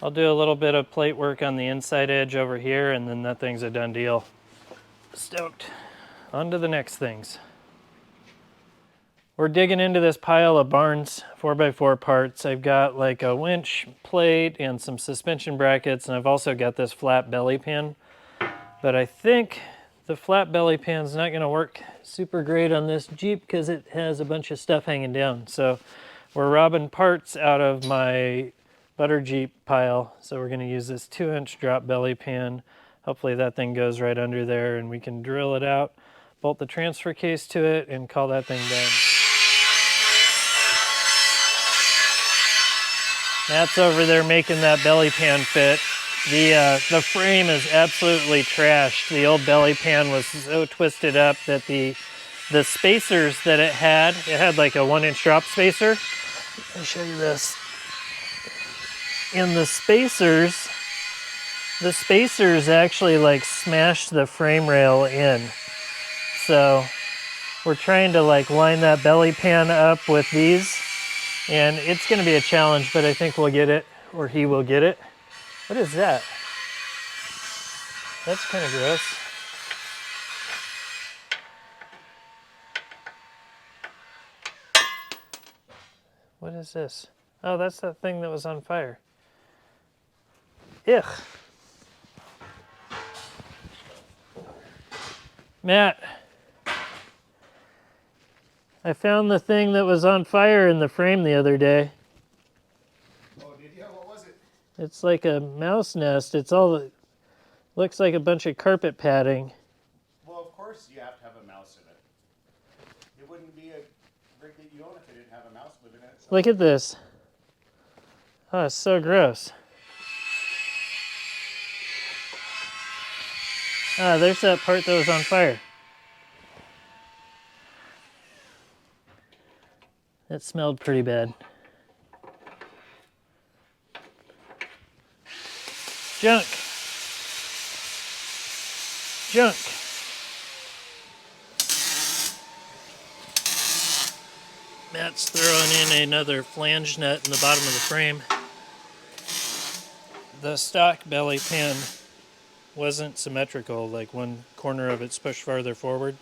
I'll do a little bit of plate work on the inside edge over here, and then that thing's a done deal. Stoked. On to the next things. We're digging into this pile of Barnes 4x4 parts. I've got like a winch plate and some suspension brackets, and I've also got this flat belly pan. But I think the flat belly pan's not going to work super great on this Jeep because it has a bunch of stuff hanging down. So we're robbing parts out of my butter Jeep pile. So we're going to use this 2-inch drop belly pan. Hopefully that thing goes right under there and we can drill it out, bolt the transfer case to it, and call that thing done. Matt's over there making that belly pan fit. The frame is absolutely trashed. The old belly pan was so twisted up that the spacers that it had like a 1-inch drop spacer. Let me show you this. And the spacers actually like smashed the frame rail in. So we're trying to like line that belly pan up with these, and it's going to be a challenge, but I think we'll get it, or he will get it. What is that? That's kind of gross. What is this? Oh, that's that thing that was on fire. Ugh. Matt, I found the thing that was on fire in the frame the other day. Oh, did you? What was it? It's like a mouse nest. Looks like a bunch of carpet padding. Well, of course you have to have a mouse in it. It wouldn't be a rig that you own if it didn't have a mouse living in it. So. Look at this. Oh, it's so gross. Ah, there's that part that was on fire. That smelled pretty bad. Junk. Junk. Matt's throwing in another flange nut in the bottom of the frame. The stock belly pan wasn't symmetrical, like one corner of it's pushed farther forward,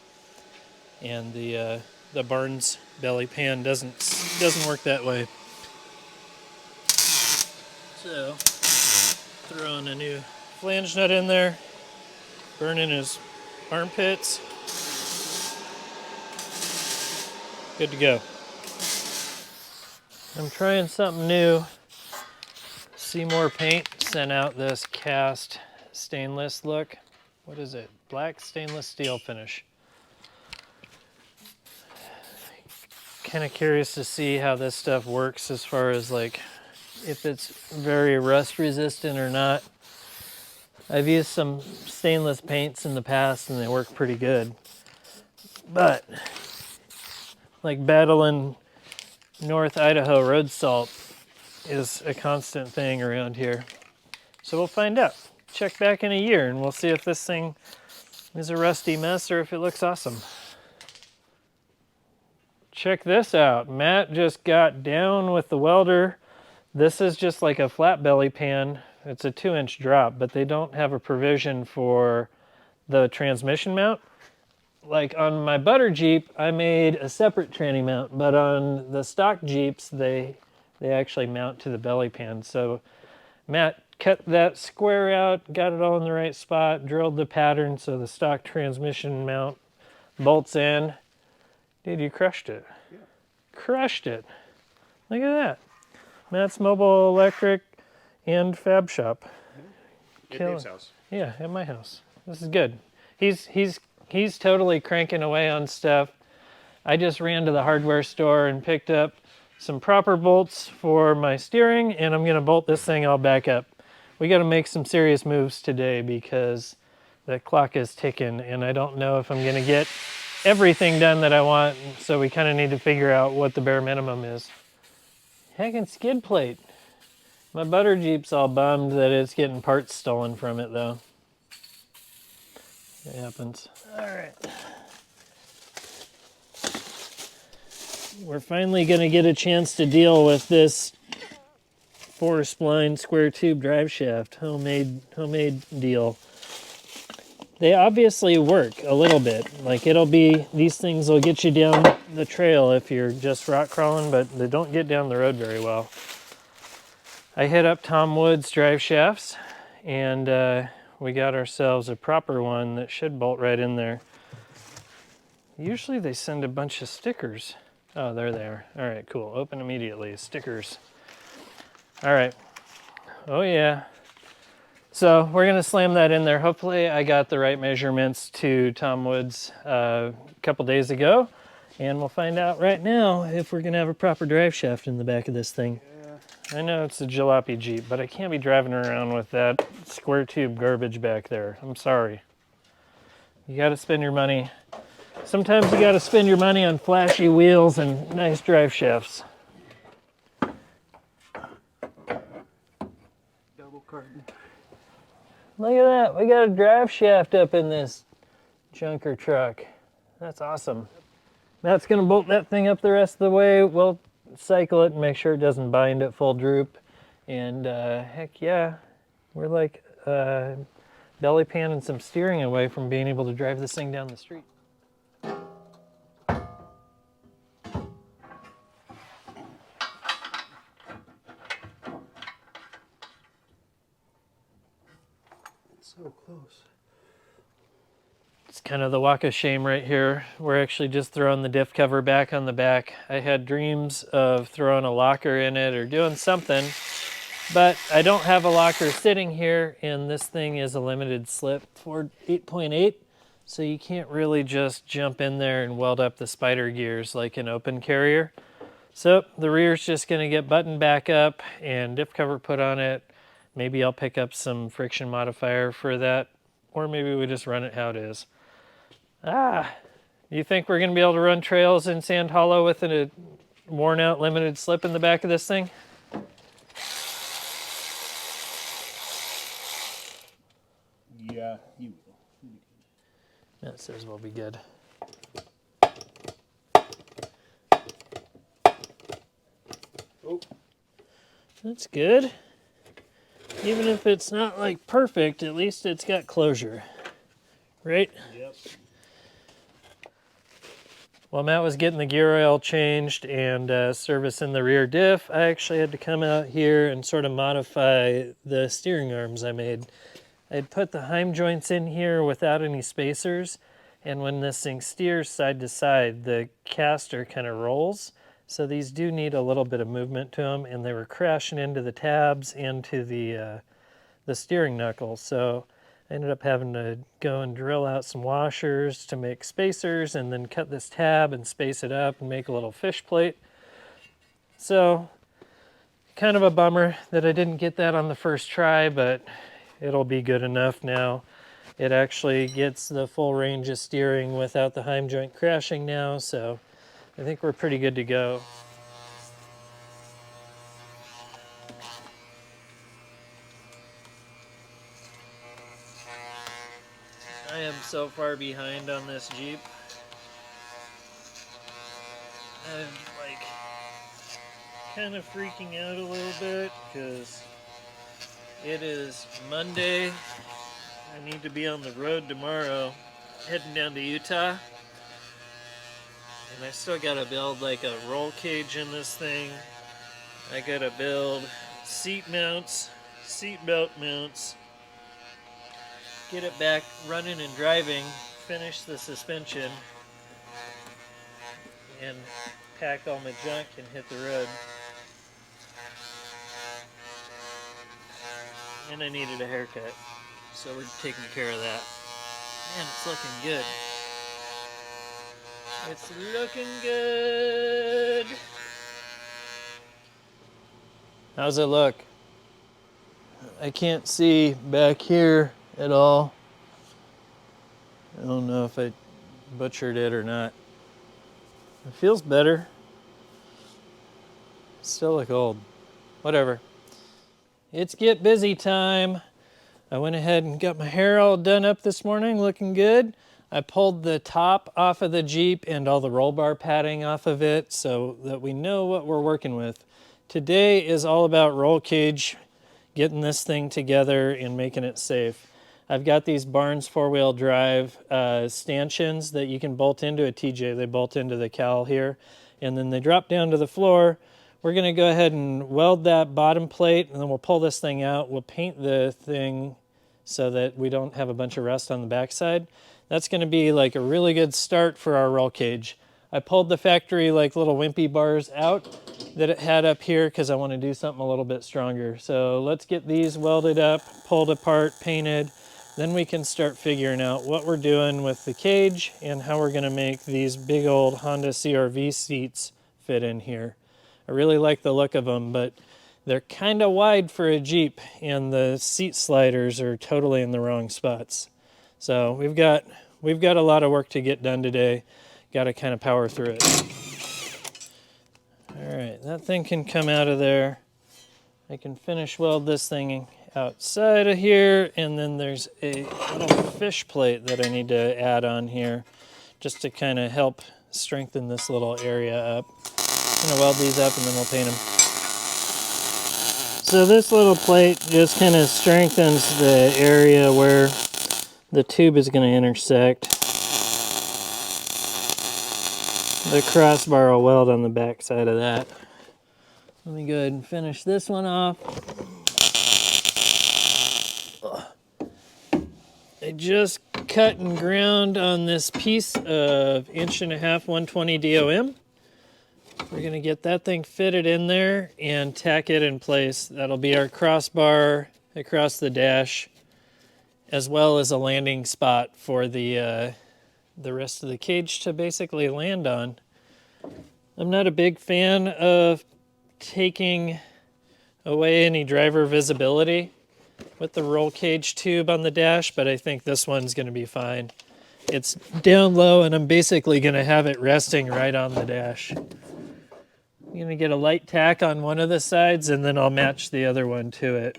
and the Barnes belly pan doesn't work that way. So throwing a new flange nut in there, burning his armpits. Good to go. I'm trying something new. Seymour Paint sent out this cast stainless look. What is it? Black stainless steel finish. Kind of curious to see how this stuff works as far as like if it's very rust resistant or not. I've used some stainless paints in the past and they work pretty good. But like battling North Idaho road salt is a constant thing around here. So we'll find out. Check back in a year and we'll see if this thing is a rusty mess or if it looks awesome. Check this out. Matt just got down with the welder. This is just like a flat belly pan. It's a 2-inch drop, but they don't have a provision for the transmission mount. Like on my butter Jeep, I made a separate tranny mount, but on the stock Jeeps, they actually mount to the belly pan. So Matt cut that square out, got it all in the right spot, drilled the pattern so the stock transmission mount bolts in. Dude, you crushed it. Yeah. Crushed it. Look at that. Matt's Mobile Electric and fab shop. At Kill- Dave's house. Yeah, at my house. This is good. He's totally cranking away on stuff. I just ran to the hardware store and picked up some proper bolts for my steering, and I'm gonna bolt this thing all back up. We gotta make some serious moves today because the clock is ticking, and I don't know if I'm gonna get everything done that I want, so we kind of need to figure out what the bare minimum is. Heckin' skid plate. My butter Jeep's all bummed that it's getting parts stolen from it, though. It happens. All right. We're finally going to get a chance to deal with this 4-spline square tube drive shaft homemade deal. They obviously work a little bit. Like these things will get you down the trail if you're just rock crawling, but they don't get down the road very well. I hit up Tom Wood's drive shafts, and we got ourselves a proper one that should bolt right in there. Usually they send a bunch of stickers. Oh, there they are. All right, cool. Open immediately. Stickers. All right. Oh, yeah. So we're going to slam that in there. Hopefully I got the right measurements to Tom Wood's a couple days ago, and we'll find out right now if we're going to have a proper drive shaft in the back of this thing. I know it's a Jalopy Jeep, but I can't be driving around with that square tube garbage back there. I'm sorry. You got to spend your money. Sometimes you got to spend your money on flashy wheels and nice drive shafts. Double carton. Look at that. We got a drive shaft up in this junker truck. That's awesome. Matt's going to bolt that thing up the rest of the way. We'll cycle it and make sure it doesn't bind at full droop. And heck yeah, we're like belly pan and some steering away from being able to drive this thing down the street. So close. It's kind of the walk of shame right here. We're actually just throwing the diff cover back on the back. I had dreams of throwing a locker in it or doing something, but I don't have a locker sitting here, and this thing is a limited slip for 8.8, so you can't really just jump in there and weld up the spider gears like an open carrier. So the rear's just going to get buttoned back up and diff cover put on it. Maybe I'll pick up some friction modifier for that, or maybe we just run it how it is. You think we're going to be able to run trails in Sand Hollow with a worn out limited slip in the back of this thing? Yeah, you will. That says we'll be good. Oh. That's good. Even if it's not like perfect, at least it's got closure, right? Yep. While Matt was getting the gear oil changed and servicing the rear diff, I actually had to come out here and sort of modify the steering arms I made. I'd put the Heim joints in here without any spacers, and when this thing steers side to side, the caster kind of rolls. So these do need a little bit of movement to them, and they were crashing into the tabs and to the steering knuckle. So I ended up having to go and drill out some washers to make spacers and then cut this tab and space it up and make a little fish plate. So kind of a bummer that I didn't get that on the first try, but it'll be good enough now. It actually gets the full range of steering without the Heim joint crashing now, so I think we're pretty good to go. I am so far behind on this Jeep. I'm like kind of freaking out a little bit because it is Monday. I need to be on the road tomorrow, heading down to Utah. And I still gotta build like a roll cage in this thing. I gotta build seat mounts, seat belt mounts, get it back running and driving, finish the suspension, and pack all my junk and hit the road. And I needed a haircut. So we're taking care of that. Man, it's looking good. It's looking good. How's it look? I can't see back here at all. I don't know if I butchered it or not. It feels better. Still look old. Whatever. It's get busy time. I went ahead and got my hair all done up this morning, looking good. I pulled the top off of the Jeep and all the roll bar padding off of it so that we know what we're working with. Today is all about roll cage, getting this thing together and making it safe. I've got these Barnes four-wheel drive stanchions that you can bolt into a TJ. They bolt into the cowl here, and then they drop down to the floor. We're going to go ahead and weld that bottom plate, and then we'll pull this thing out. We'll paint the thing so that we don't have a bunch of rust on the backside. That's going to be like a really good start for our roll cage. I pulled the factory like little wimpy bars out that it had up here because I want to do something a little bit stronger. So let's get these welded up, pulled apart, painted. Then we can start figuring out what we're doing with the cage and how we're going to make these big old Honda CR-V seats fit in here. I really like the look of them, but they're kind of wide for a Jeep, and the seat sliders are totally in the wrong spots. So we've got a lot of work to get done today. Got to kind of power through it. All right, that thing can come out of there. I can finish weld this thing outside of here, and then there's a little fish plate that I need to add on here just to kind of help strengthen this little area up. I'm gonna weld these up and then we'll paint them. So this little plate just kind of strengthens the area where the tube is going to intersect. The crossbar will weld on the back side of that. Let me go ahead and finish this one off. I just cut and ground on this piece of 1.5" 120 DOM. We're going to get that thing fitted in there and tack it in place. That'll be our crossbar across the dash, as well as a landing spot for the rest of the cage to basically land on. I'm not a big fan of taking away any driver visibility with the roll cage tube on the dash, but I think this one's going to be fine. It's down low and I'm basically going to have it resting right on the dash. I'm going to get a light tack on one of the sides and then I'll match the other one to it.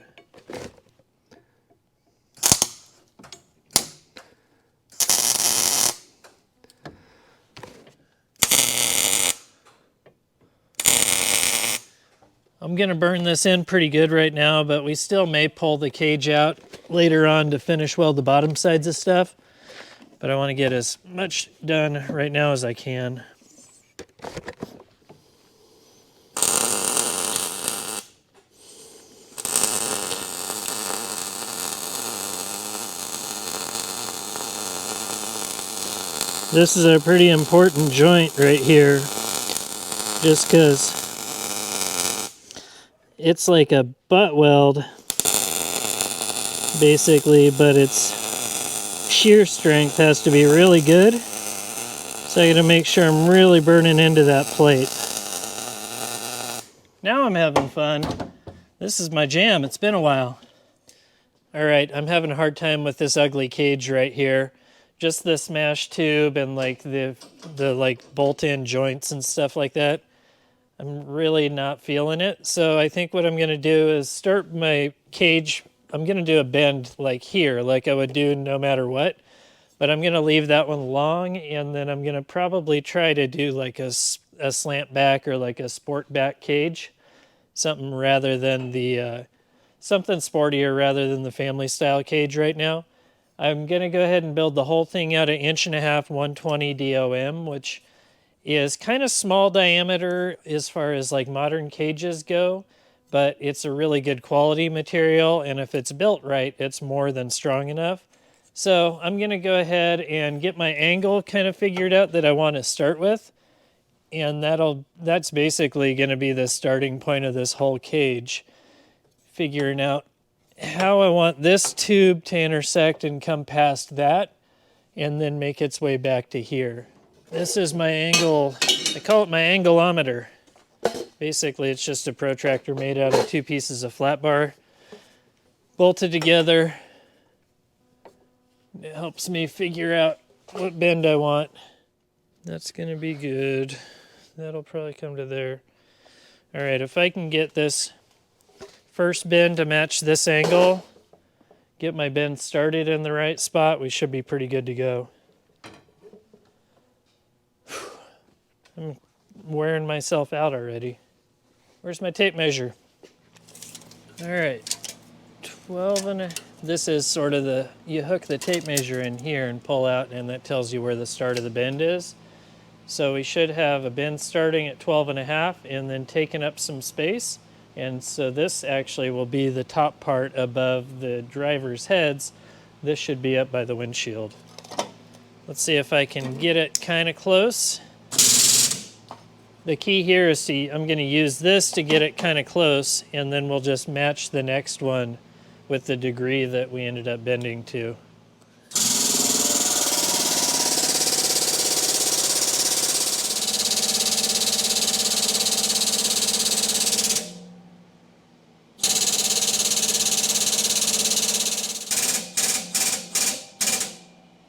I'm going to burn this in pretty good right now, but we still may pull the cage out later on to finish weld the bottom sides of stuff. But I want to get as much done right now as I can. This is a pretty important joint right here, just because it's like a butt weld, basically, but its shear strength has to be really good. So I gotta make sure I'm really burning into that plate. Now I'm having fun. This is my jam. It's been a while. All right, I'm having a hard time with this ugly cage right here. Just the smash tube and like the like bolt-in joints and stuff like that. I'm really not feeling it. So I think what I'm gonna do is start my cage. I'm gonna do a bend like here, like I would do no matter what. But I'm gonna leave that one long, and then I'm gonna probably try to do like a slant back or like a sport back cage. Something rather than the, something sportier rather than the family style cage right now. I'm going to go ahead and build the whole thing out at 1.5" 120 DOM, which is kind of small diameter as far as like modern cages go, but it's a really good quality material, and if it's built right, it's more than strong enough. So I'm going to go ahead and get my angle kind of figured out that I want to start with, and that's basically going to be the starting point of this whole cage, figuring out how I want this tube to intersect and come past that and then make its way back to here. This is my angle, I call it my angleometer. Basically, it's just a protractor made out of 2 pieces of flat bar bolted together. It helps me figure out what bend I want. That's gonna be good. That'll probably come to there. All right, if I can get this first bend to match this angle, get my bend started in the right spot, we should be pretty good to go. I'm wearing myself out already. Where's my tape measure? All right, 12 and a, this is sort of the, you hook the tape measure in here and pull out, and that tells you where the start of the bend is. So we should have a bend starting at 12 and a half and then taking up some space. And so this actually will be the top part above the driver's heads. This should be up by the windshield. Let's see if I can get it kind of close. The key here is I'm going to use this to get it kind of close, and then we'll just match the next one with the degree that we ended up bending to.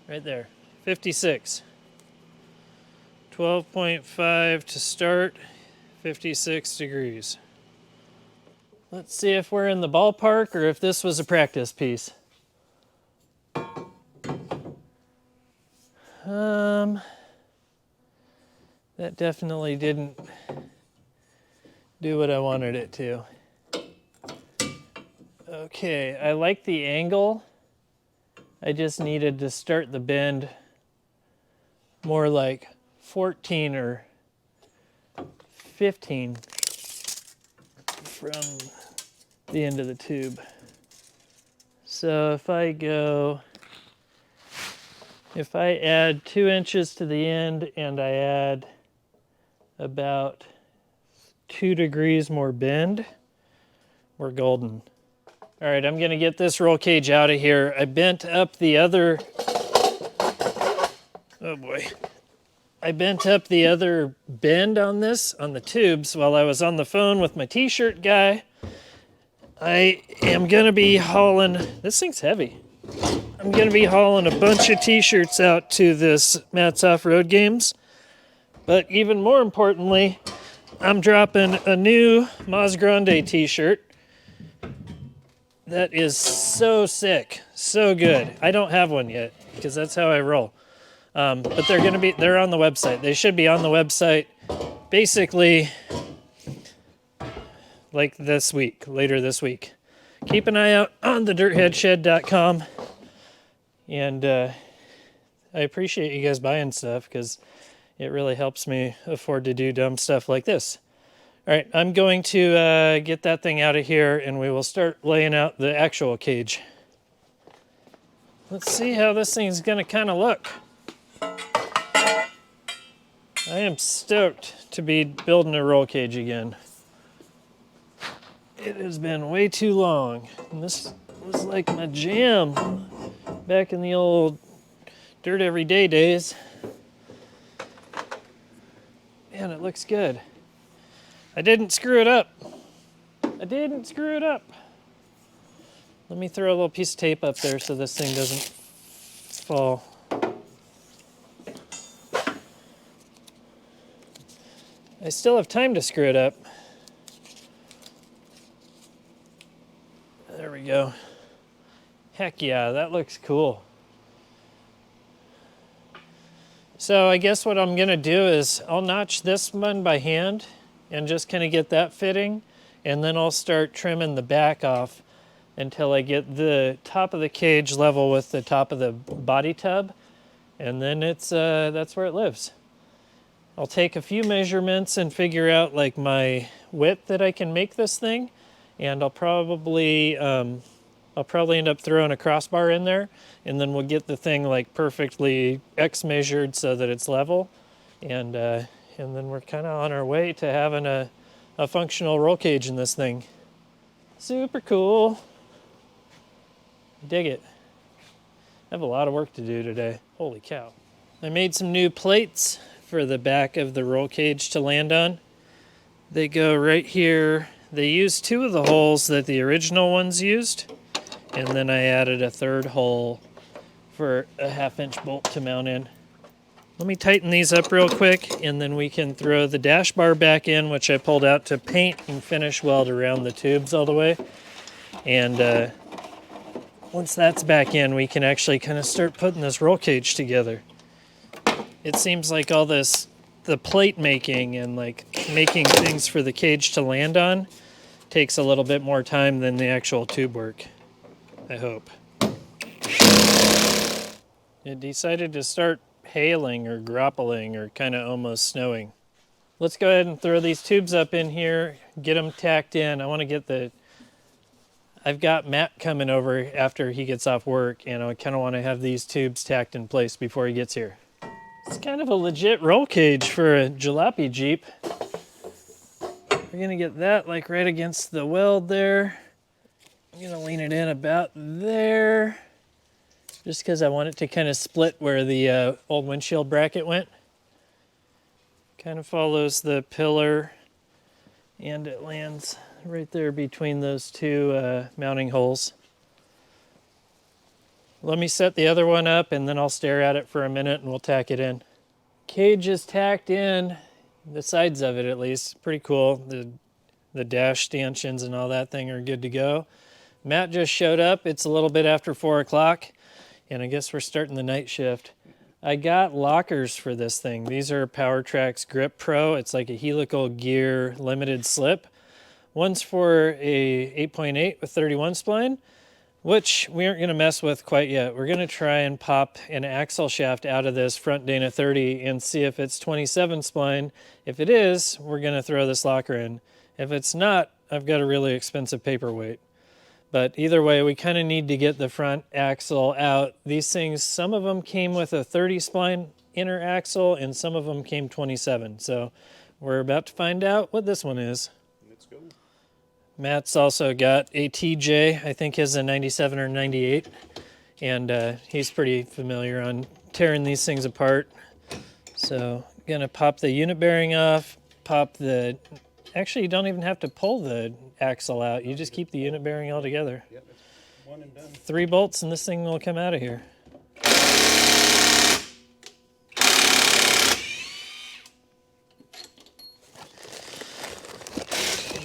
Right there, 56. 12.5 to start, 56 degrees. Let's see if we're in the ballpark or if this was a practice piece. That definitely didn't do what I wanted it to. Okay, I like the angle. I just needed to start the bend more like 14 or 15 from the end of the tube. So if I add 2 inches to the end and I add about 2 degrees more bend, we're golden. All right, I'm gonna get this roll cage out of here. I bent up the other, oh boy. I bent up the other bend on this, on the tubes, while I was on the phone with my t-shirt guy. I am gonna be hauling, this thing's heavy. I'm gonna be hauling a bunch of t-shirts out to this Matt's Offroad Games. But even more importantly, I'm dropping a new Mas Grande t-shirt. That is so sick, so good. I don't have one yet, because that's how I roll. But they're on the website. They should be on the website basically like this week, later this week. Keep an eye out on the dirtheadshed.com. And I appreciate you guys buying stuff because it really helps me afford to do dumb stuff like this. All right, I'm going to get that thing out of here and we will start laying out the actual cage. Let's see how this thing's gonna kind of look. I am stoked to be building a roll cage again. It has been way too long. And this was like my jam back in the old dirt everyday days. Man, it looks good. I didn't screw it up. I didn't screw it up. Let me throw a little piece of tape up there so this thing doesn't fall. I still have time to screw it up. There we go. Heck yeah, that looks cool. So I guess what I'm gonna do is I'll notch this one by hand and just kind of get that fitting, and then I'll start trimming the back off until I get the top of the cage level with the top of the body tub, and then it's that's where it lives. I'll take a few measurements and figure out like my width that I can make this thing, and I'll probably end up throwing a crossbar in there, and then we'll get the thing like perfectly X measured so that it's level, and then we're kind of on our way to having a, functional roll cage in this thing. Super cool. Dig it. I have a lot of work to do today. Holy cow. I made some new plates for the back of the roll cage to land on. They go right here. They used 2 of the holes that the original ones used, and then I added a 3rd hole for a 1/2-inch bolt to mount in. Let me tighten these up real quick, and then we can throw the dash bar back in, which I pulled out to paint and finish weld around the tubes all the way. And once that's back in, we can actually kind of start putting this roll cage together. It seems like all this, the plate making and like making things for the cage to land on, takes a little bit more time than the actual tube work, I hope. It decided to start hailing or grappling or kind of almost snowing. Let's go ahead and throw these tubes up in here, get them tacked in. I want to get I've got Matt coming over after he gets off work, and I kind of want to have these tubes tacked in place before he gets here. It's kind of a legit roll cage for a Jalopy Jeep. We're gonna get that like right against the weld there. I'm gonna lean it in about there, just because I want it to kind of split where the old windshield bracket went. Kind of follows the pillar, and it lands right there between those 2 mounting holes. Let me set the other one up, and then I'll stare at it for a minute and we'll tack it in. Cage is tacked in, the sides of it at least. Pretty cool. The dash stanchions and all that thing are good to go. Matt just showed up. It's a little bit after 4 o'clock, and I guess we're starting the night shift. I got lockers for this thing. These are Powertrax Grip Pro. It's like a helical gear limited slip. One's for a 8.8 with 31 spline, which we aren't going to mess with quite yet. We're going to try and pop an axle shaft out of this front Dana 30 and see if it's 27 spline. If it is, we're going to throw this locker in. If it's not, I've got a really expensive paperweight. But either way, we kind of need to get the front axle out. These things, some of them came with a 30 spline inner axle, and some of them came 27. So we're about to find out what this one is. Let's go. Matt's also got a TJ, I think his a 97 or 98, and he's pretty familiar on tearing these things apart. So I'm gonna pop the unit bearing off, actually you don't even have to pull the axle out, you just keep the unit bearing all together. Yep, it's one and done. 3 bolts and this thing will come out of here.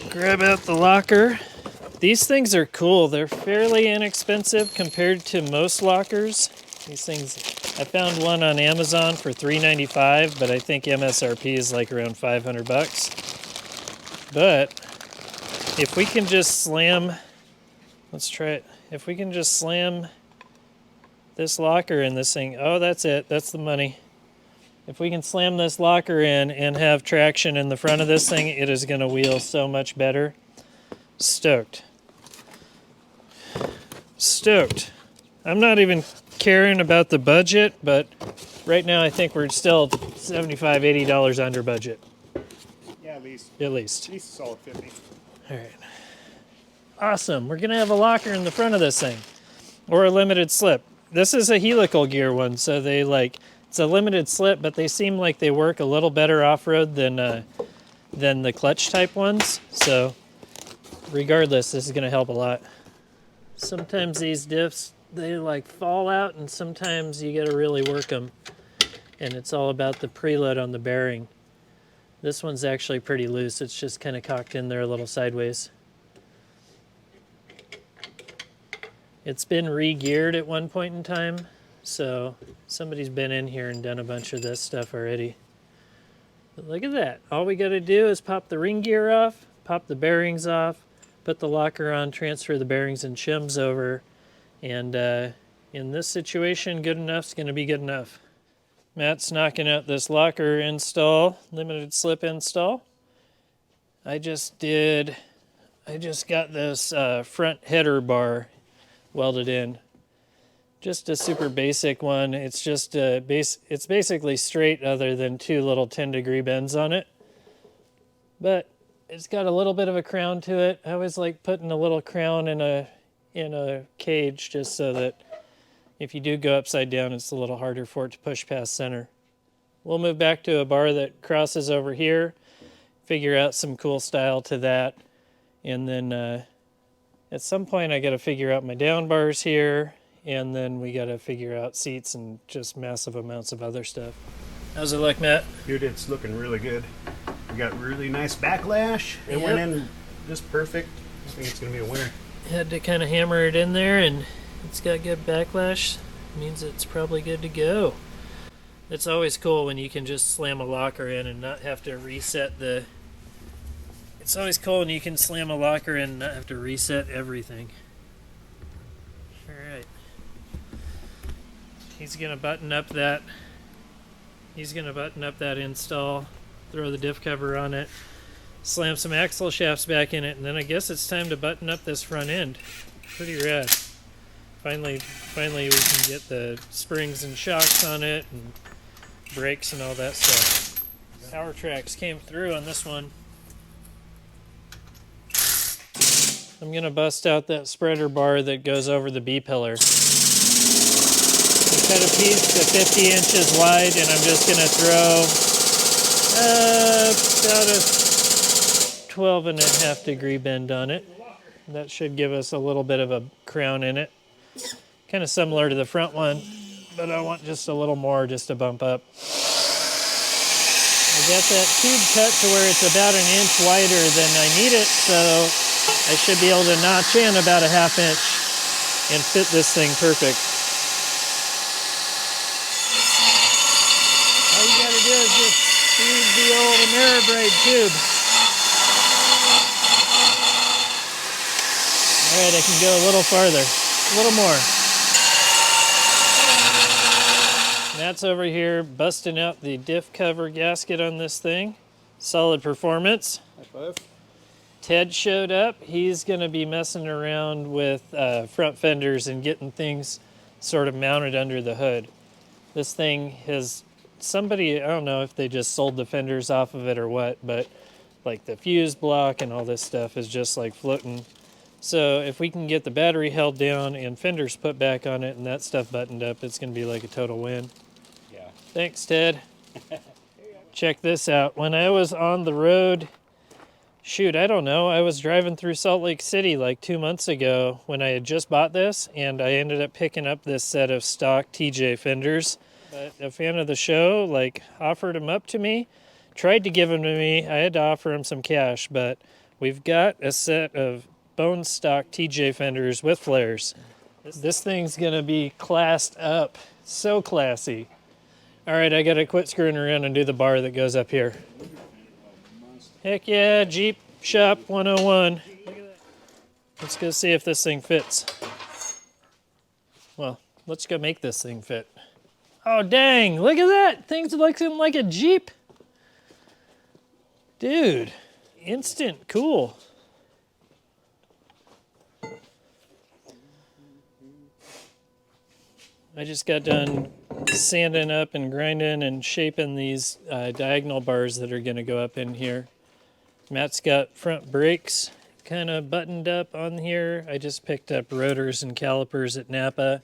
Grab out the locker. These things are cool. They're fairly inexpensive compared to most lockers. These things, I found one on Amazon for $3.95, but I think MSRP is like around 500 bucks. But if we can just slam, let's try it. If we can just slam this locker in this thing, oh, that's it. That's the money. If we can slam this locker in and have traction in the front of this thing, it is going to wheel so much better. Stoked. Stoked. I'm not even caring about the budget, but right now I think we're still $75, $80 under budget. Yeah, at least. At least. At least a solid 50. All right. Awesome. We're going to have a locker in the front of this thing, or a limited slip. This is a helical gear one, so they it's a limited slip, but they seem like they work a little better off-road than the clutch type ones. So regardless, this is going to help a lot. Sometimes these diffs, they like fall out, and sometimes you got to really work them. And it's all about the preload on the bearing. This one's actually pretty loose. It's just kind of cocked in there a little sideways. It's been re-geared at one point in time, so somebody's been in here and done a bunch of this stuff already. But look at that. All we got to do is pop the ring gear off, pop the bearings off, put the locker on, transfer the bearings and shims over, and in this situation, good enough's going to be good enough. Matt's knocking out this locker install, limited slip install. I just got this front header bar welded in. Just a super basic one. It's just it's basically straight other than 2 little 10-degree bends on it. But it's got a little bit of a crown to it. I always like putting a little crown in in a cage just so that if you do go upside down, it's a little harder for it to push past center. We'll move back to a bar that crosses over here, figure out some cool style to that, and then at some point I got to figure out my down bars here, and then we got to figure out seats and just massive amounts of other stuff. How's it look, Matt? Dude, it's looking really good. We got really nice backlash. It Yep. went in just perfect. I think it's going to be a winner. Had to kind of hammer it in there, and it's got good backlash. Means it's probably good to go. It's always cool when you can just slam a locker in and not have to reset the... It's always cool when you can slam a locker in and not have to reset everything. Alright. He's going to button up that install, throw the diff cover on it, slam some axle shafts back in it, and then I guess it's time to button up this front end. Pretty rad. Finally we can get the springs and shocks on it and brakes and all that stuff. Powertrax came through on this one. I'm gonna bust out that spreader bar that goes over the B-pillar. I cut a piece to 50 inches wide, and I'm just gonna throw about a 12.5 degree bend on it. That should give us a little bit of a crown in it. Kind of similar to the front one, but I want just a little more just to bump up. I got that tube cut to where it's about 1 inch wider than I need it, so I should be able to notch in about a 1/2 inch and fit this thing perfect. All you gotta do is just feed the old ameribrade tube. Alright, I can go a little farther. A little more. Matt's over here busting out the diff cover gasket on this thing. Solid performance. High five. Ted showed up. He's going to be messing around with front fenders and getting things sort of mounted under the hood. This thing has somebody, I don't know if they just sold the fenders off of it or what, but like the fuse block and all this stuff is just like floating. So if we can get the battery held down and fenders put back on it and that stuff buttoned up, it's going to be like a total win. Yeah. Thanks, Ted. Check this out. When I was on the road, shoot, I don't know, I was driving through Salt Lake City like 2 months ago when I had just bought this, and I ended up picking up this set of stock TJ fenders. But a fan of the show, like, offered them up to me, tried to give them to me. I had to offer him some cash, but we've got a set of bone stock TJ fenders with flares. This thing's gonna be classed up. So classy. All right, I gotta quit screwing around and do the bar that goes up here. Heck yeah, Jeep Shop 101. Let's go see if this thing fits. Well, let's go make this thing fit. Oh dang, look at that! Thing's looking like a Jeep. Dude, instant cool. I just got done sanding up and grinding and shaping these diagonal bars that are going to go up in here. Matt's got front brakes kind of buttoned up on here. I just picked up rotors and calipers at Napa,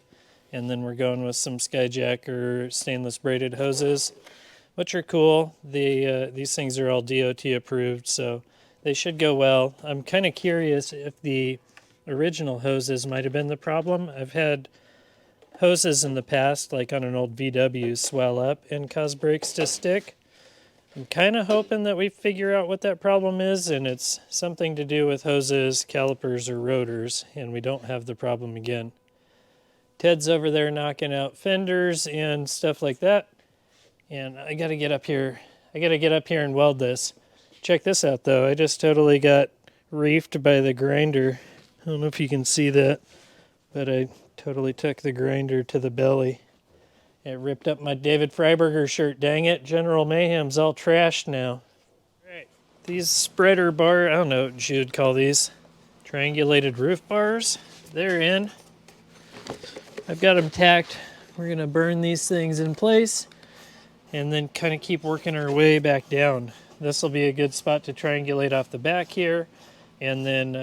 and then we're going with some Skyjacker stainless braided hoses, which are cool. These things are all DOT approved, so they should go well. I'm kind of curious if the original hoses might have been the problem. I've had hoses in the past, like on an old VW, swell up and cause brakes to stick. I'm kind of hoping that we figure out what that problem is, and it's something to do with hoses, calipers, or rotors, and we don't have the problem again. Ted's over there knocking out fenders and stuff like that, and I gotta get up here. I gotta get up here and weld this. Check this out, though. I just totally got reefed by the grinder. I don't know if you can see that, but I totally took the grinder to the belly. It ripped up my David Freiberger shirt. Dang it, General Mayhem's all trashed now. Right. These spreader bar, I don't know what you'd call these, triangulated roof bars, they're in. I've got them tacked. We're gonna burn these things in place and then kind of keep working our way back down. This will be a good spot to triangulate off the back here, and then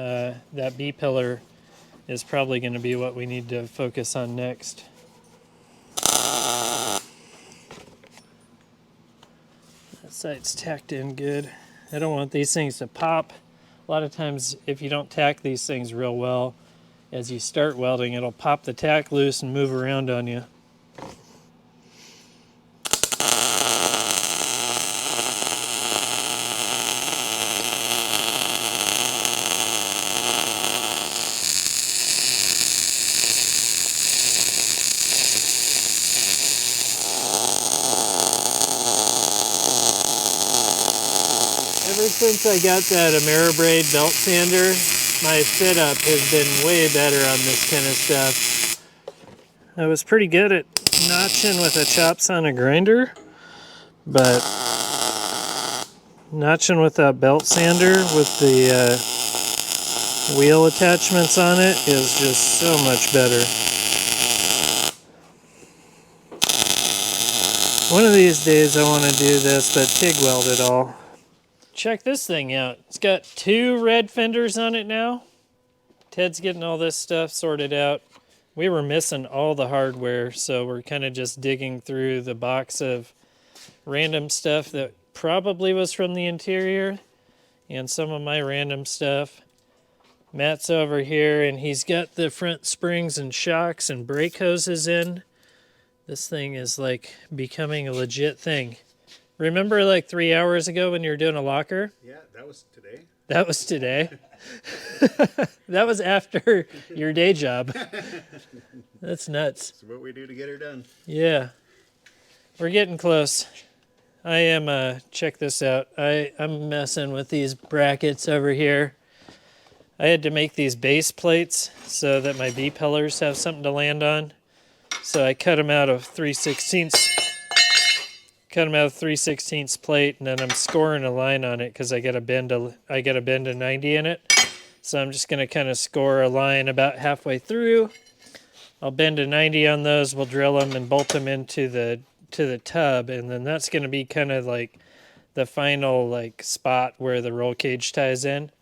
that B-pillar is probably going to be what we need to focus on next. That side's tacked in good. I don't want these things to pop. A lot of times if you don't tack these things real well, as you start welding, it'll pop the tack loose and move around on you. Ever since I got that ameribrade belt sander, my fit up has been way better on this kind of stuff. I was pretty good at notching with a chop saw grinder, but notching with that belt sander with the wheel attachments on it is just so much better. One of these days I want to do this, but TIG weld it all. Check this thing out. It's got 2 red fenders on it now. Ted's getting all this stuff sorted out. We were missing all the hardware, so we're kind of just digging through the box of random stuff that probably was from the interior and some of my random stuff. Matt's over here and he's got the front springs and shocks and brake hoses in. This thing is like becoming a legit thing. Remember like 3 hours ago when you were doing a locker? Yeah, that was today. That was today. That was after your day job. That's nuts. That's what we do to get her done. Yeah. We're getting close. I am, check this out. I'm messing with these brackets over here. I had to make these base plates so that my B-pillars have something to land on. So I cut them out of 3/16. Cut them out of 3/16 plate, and then I'm scoring a line on it because I got a bend a 90 in it. So I'm just going to kind of score a line about halfway through. I'll bend a 90 on those. We'll drill them and bolt them into the tub, and then that's going to be kind of like the final like spot where the roll cage ties in.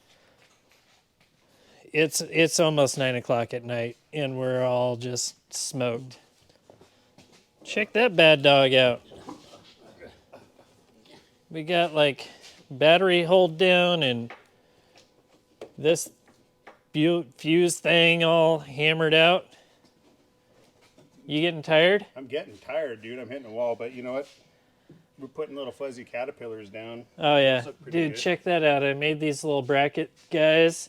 It's almost 9 o'clock at night, and we're all just smoked. Check that bad dog out. We got like battery hold down and this fuse thing all hammered out. You getting tired? I'm getting tired, dude. I'm hitting a wall, but you know what? We're putting little fuzzy caterpillars down. Oh yeah, Those look pretty dude, good. check that out. I made these little bracket guys.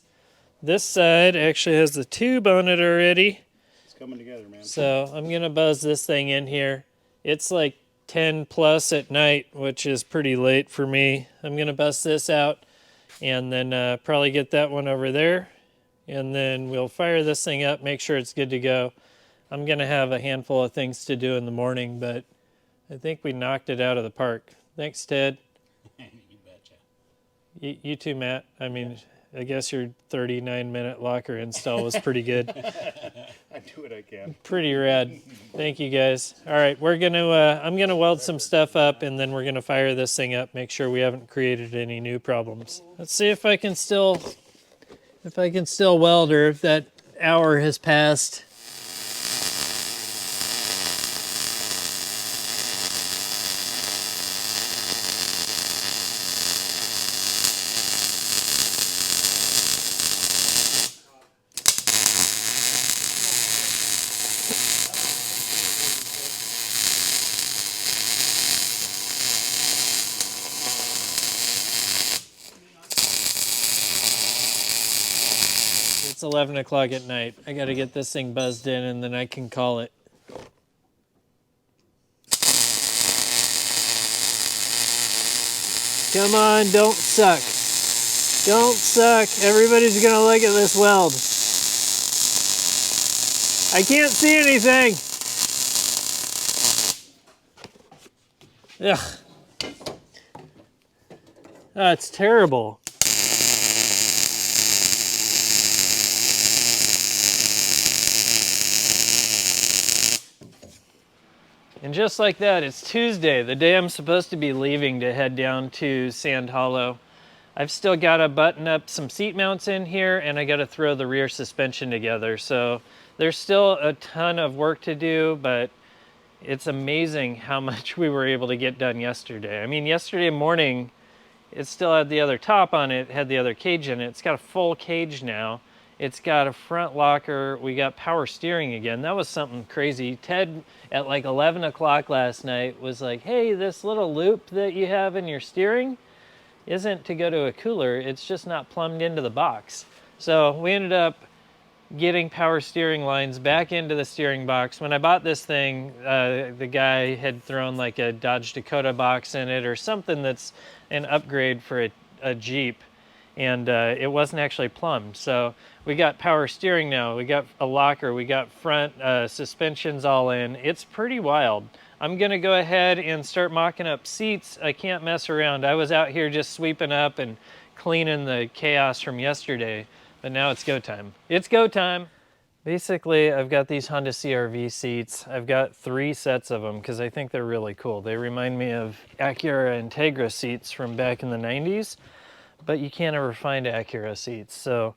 This side actually has the tube on it already. It's coming together, man. So I'm gonna buzz this thing in here. It's like 10 plus at night, which is pretty late for me. I'm gonna bust this out and then probably get that one over there. And then we'll fire this thing up, make sure it's good to go. I'm gonna have a handful of things to do in the morning, but I think we knocked it out of the park. Thanks, Ted. You betcha. You too, Matt. I mean, I guess your 39-minute locker install was pretty good. I do what I can. Pretty rad. Thank you, guys. All right, we're gonna. I'm gonna weld some stuff up, and then we're gonna fire this thing up. Make sure we haven't created any new problems. Let's see if I can still weld, or if that hour has passed. It's 11 o'clock at night. I got to get this thing buzzed in and then I can call it. Come on, don't suck. Don't suck. Everybody's going to look at this weld. I can't see anything. Ugh. That's terrible. And just like that, it's Tuesday, the day I'm supposed to be leaving to head down to Sand Hollow. I've still got to button up some seat mounts in here, and I got to throw the rear suspension together. So there's still a ton of work to do, but it's amazing how much we were able to get done yesterday. I mean, yesterday morning, it still had the other top on it, had the other cage in it. It's got a full cage now. It's got a front locker. We got power steering again. That was something crazy. Ted, at like 11 o'clock last night, was like, hey, this little loop that you have in your steering isn't to go to a cooler. It's just not plumbed into the box. So we ended up getting power steering lines back into the steering box. When I bought this thing, the guy had thrown like a Dodge Dakota box in it or something that's an upgrade for a Jeep, and it wasn't actually plumbed. So we got power steering now, we got a locker, we got front suspensions all in. It's pretty wild. I'm gonna go ahead and start mocking up seats. I can't mess around. I was out here just sweeping up and cleaning the chaos from yesterday, but now it's go time. It's go time. Basically, I've got these Honda CR-V seats. I've got 3 sets of them because I think they're really cool. They remind me of Acura Integra seats from back in the 90s, but you can't ever find Acura seats. So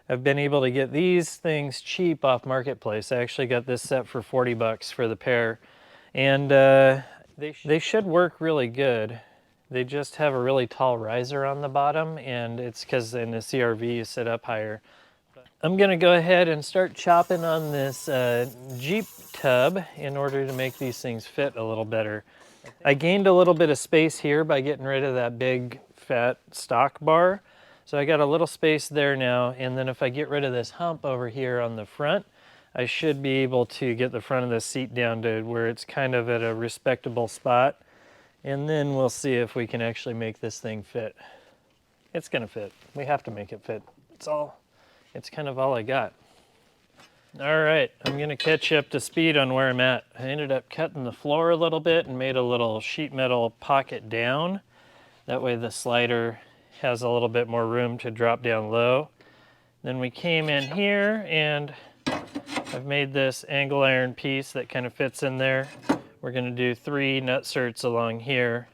I've been able to get these things cheap off Marketplace. I actually got this set for 40 bucks for the pair. And they should work really good. They just have a really tall riser on the bottom, and it's because in the CR-V you sit up higher. I'm gonna go ahead and start chopping on this Jeep tub in order to make these things fit a little better. I gained a little bit of space here by getting rid of that big fat stock bar. So I got a little space there now, and then if I get rid of this hump over here on the front, I should be able to get the front of the seat down to where it's kind of at a respectable spot. And then we'll see if we can actually make this thing fit. It's gonna fit. We have to make it fit. It's kind of all I got. All right, I'm gonna catch you up to speed on where I'm at. I ended up cutting the floor a little bit and made a little sheet metal pocket down. That way the slider has a little bit more room to drop down low. Then we came in here and I've made this angle iron piece that kind of fits in there. We're gonna do 3 nut certs along here.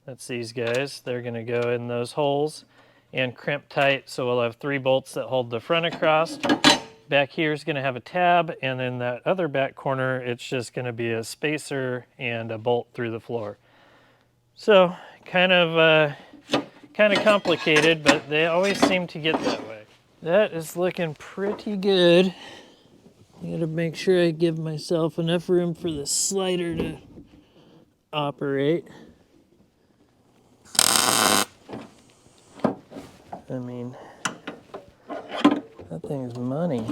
That's these guys. They're gonna go in those holes and crimp tight, so we'll have 3 bolts that hold the front across. Back here is gonna have a tab, and then that other back corner, it's just gonna be a spacer and a bolt through the floor. So, kind of complicated, but they always seem to get that way. That is looking pretty good. I gotta make sure I give myself enough room for the slider to operate. I mean, that thing's money.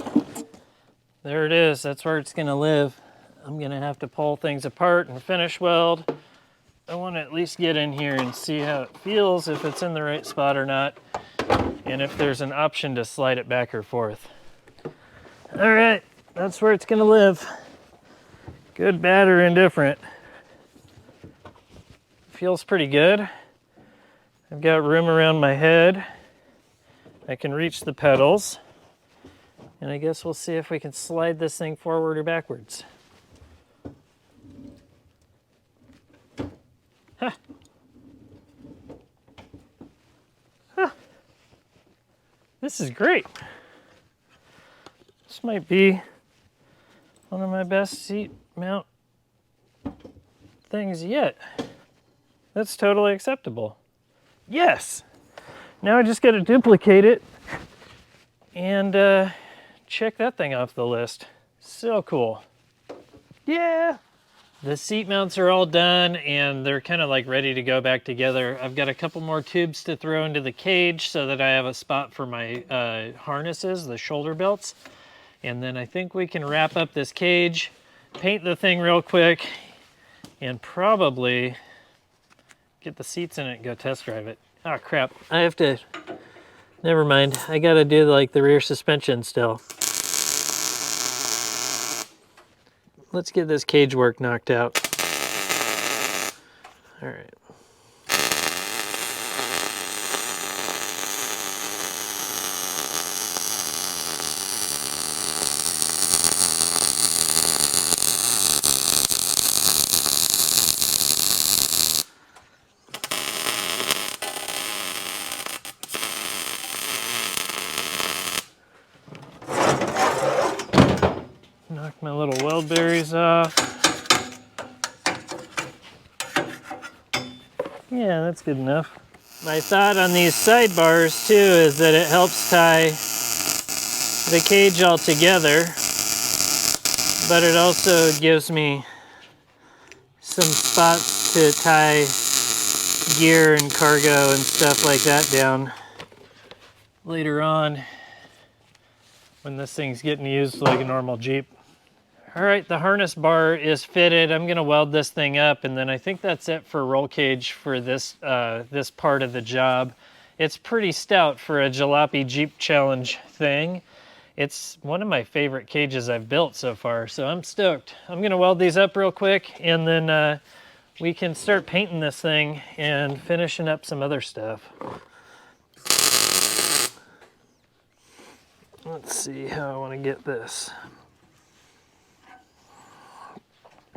There it is, that's where it's gonna live. I'm gonna have to pull things apart and finish weld. I wanna at least get in here and see how it feels, if it's in the right spot or not, and if there's an option to slide it back or forth. All right, that's where it's gonna live. Good, bad, or indifferent. Feels pretty good. I've got room around my head. I can reach the pedals. And I guess we'll see if we can slide this thing forward or backwards. Huh. Huh. This is great. This might be one of my best seat mount things yet. That's totally acceptable. Yes! Now I just got to duplicate it and check that thing off the list. So cool. Yeah! The seat mounts are all done and they're kind of like ready to go back together. I've got a couple more tubes to throw into the cage so that I have a spot for my harnesses, the shoulder belts. And then I think we can wrap up this cage, paint the thing real quick, and probably get the seats in it and go test drive it. Oh crap, I have to, never mind. I gotta do like the rear suspension still. Let's get this cage work knocked out. All right. batteries off. Yeah, that's good enough. My thought on these sidebars too is that it helps tie the cage all together, but it also gives me some spots to tie gear and cargo and stuff like that down later on when this thing's getting used like a normal Jeep. All right, the harness bar is fitted. I'm gonna weld this thing up, and then I think that's it for roll cage for this this part of the job. It's pretty stout for a Jalopy Jeep Challenge thing. It's one of my favorite cages I've built so far, so I'm stoked. I'm gonna weld these up real quick, and then we can start painting this thing and finishing up some other stuff. Let's see how I want to get this.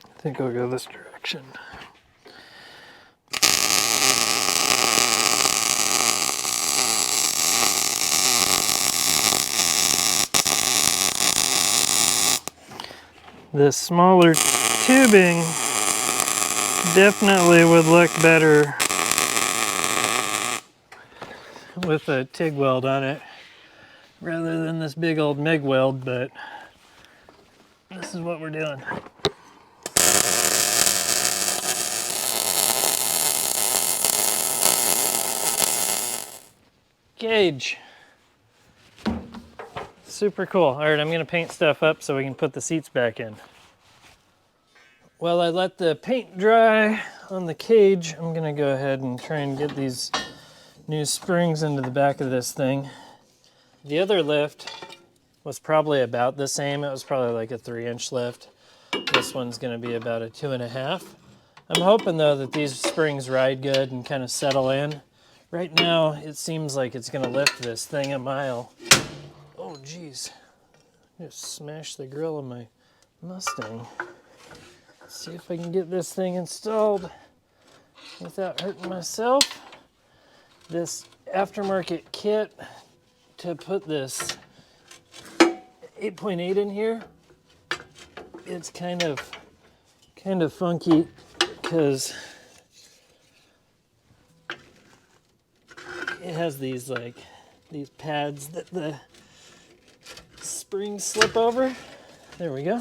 I think I'll go this direction. The smaller tubing definitely would look better with a TIG weld on it rather than this big old MIG weld, but this is what we're doing. Gauge. Super cool. All right, I'm gonna paint stuff up so we can put the seats back in. While I let the paint dry on the cage, I'm gonna go ahead and try and get these new springs into the back of this thing. The other lift was probably about the same. It was probably like a 3-inch lift. This one's gonna be about a 2.5. I'm hoping though that these springs ride good and kind of settle in. Right now, it seems like it's gonna lift this thing a mile. Oh geez, just smashed the grill of my Mustang. Let's see if I can get this thing installed without hurting myself. This aftermarket kit to put this 8.8 in here, it's kind of funky because it has these pads that the springs slip over. There we go.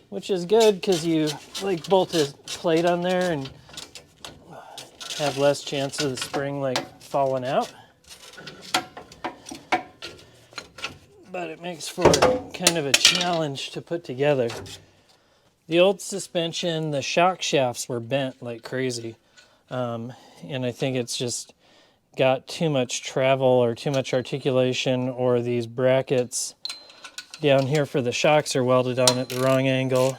Which is good because you like bolt a plate on there and have less chance of the spring like falling out. But it makes for kind of a challenge to put together. The old suspension, the shock shafts were bent like crazy. And I think it's just got too much travel or too much articulation, or these brackets down here for the shocks are welded on at the wrong angle.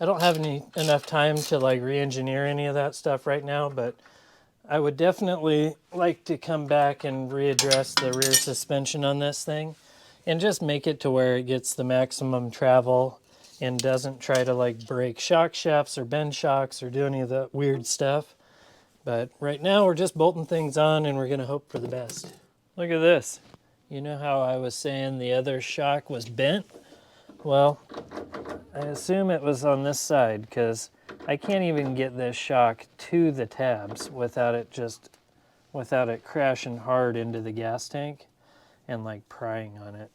I don't have enough time to like re-engineer any of that stuff right now, but I would definitely like to come back and readdress the rear suspension on this thing and just make it to where it gets the maximum travel and doesn't try to like break shock shafts or bend shocks or do any of that weird stuff. But right now we're just bolting things on and we're gonna hope for the best. Look at this. You know how I was saying the other shock was bent? Well, I assume it was on this side because I can't even get this shock to the tabs without it crashing hard into the gas tank and like prying on it.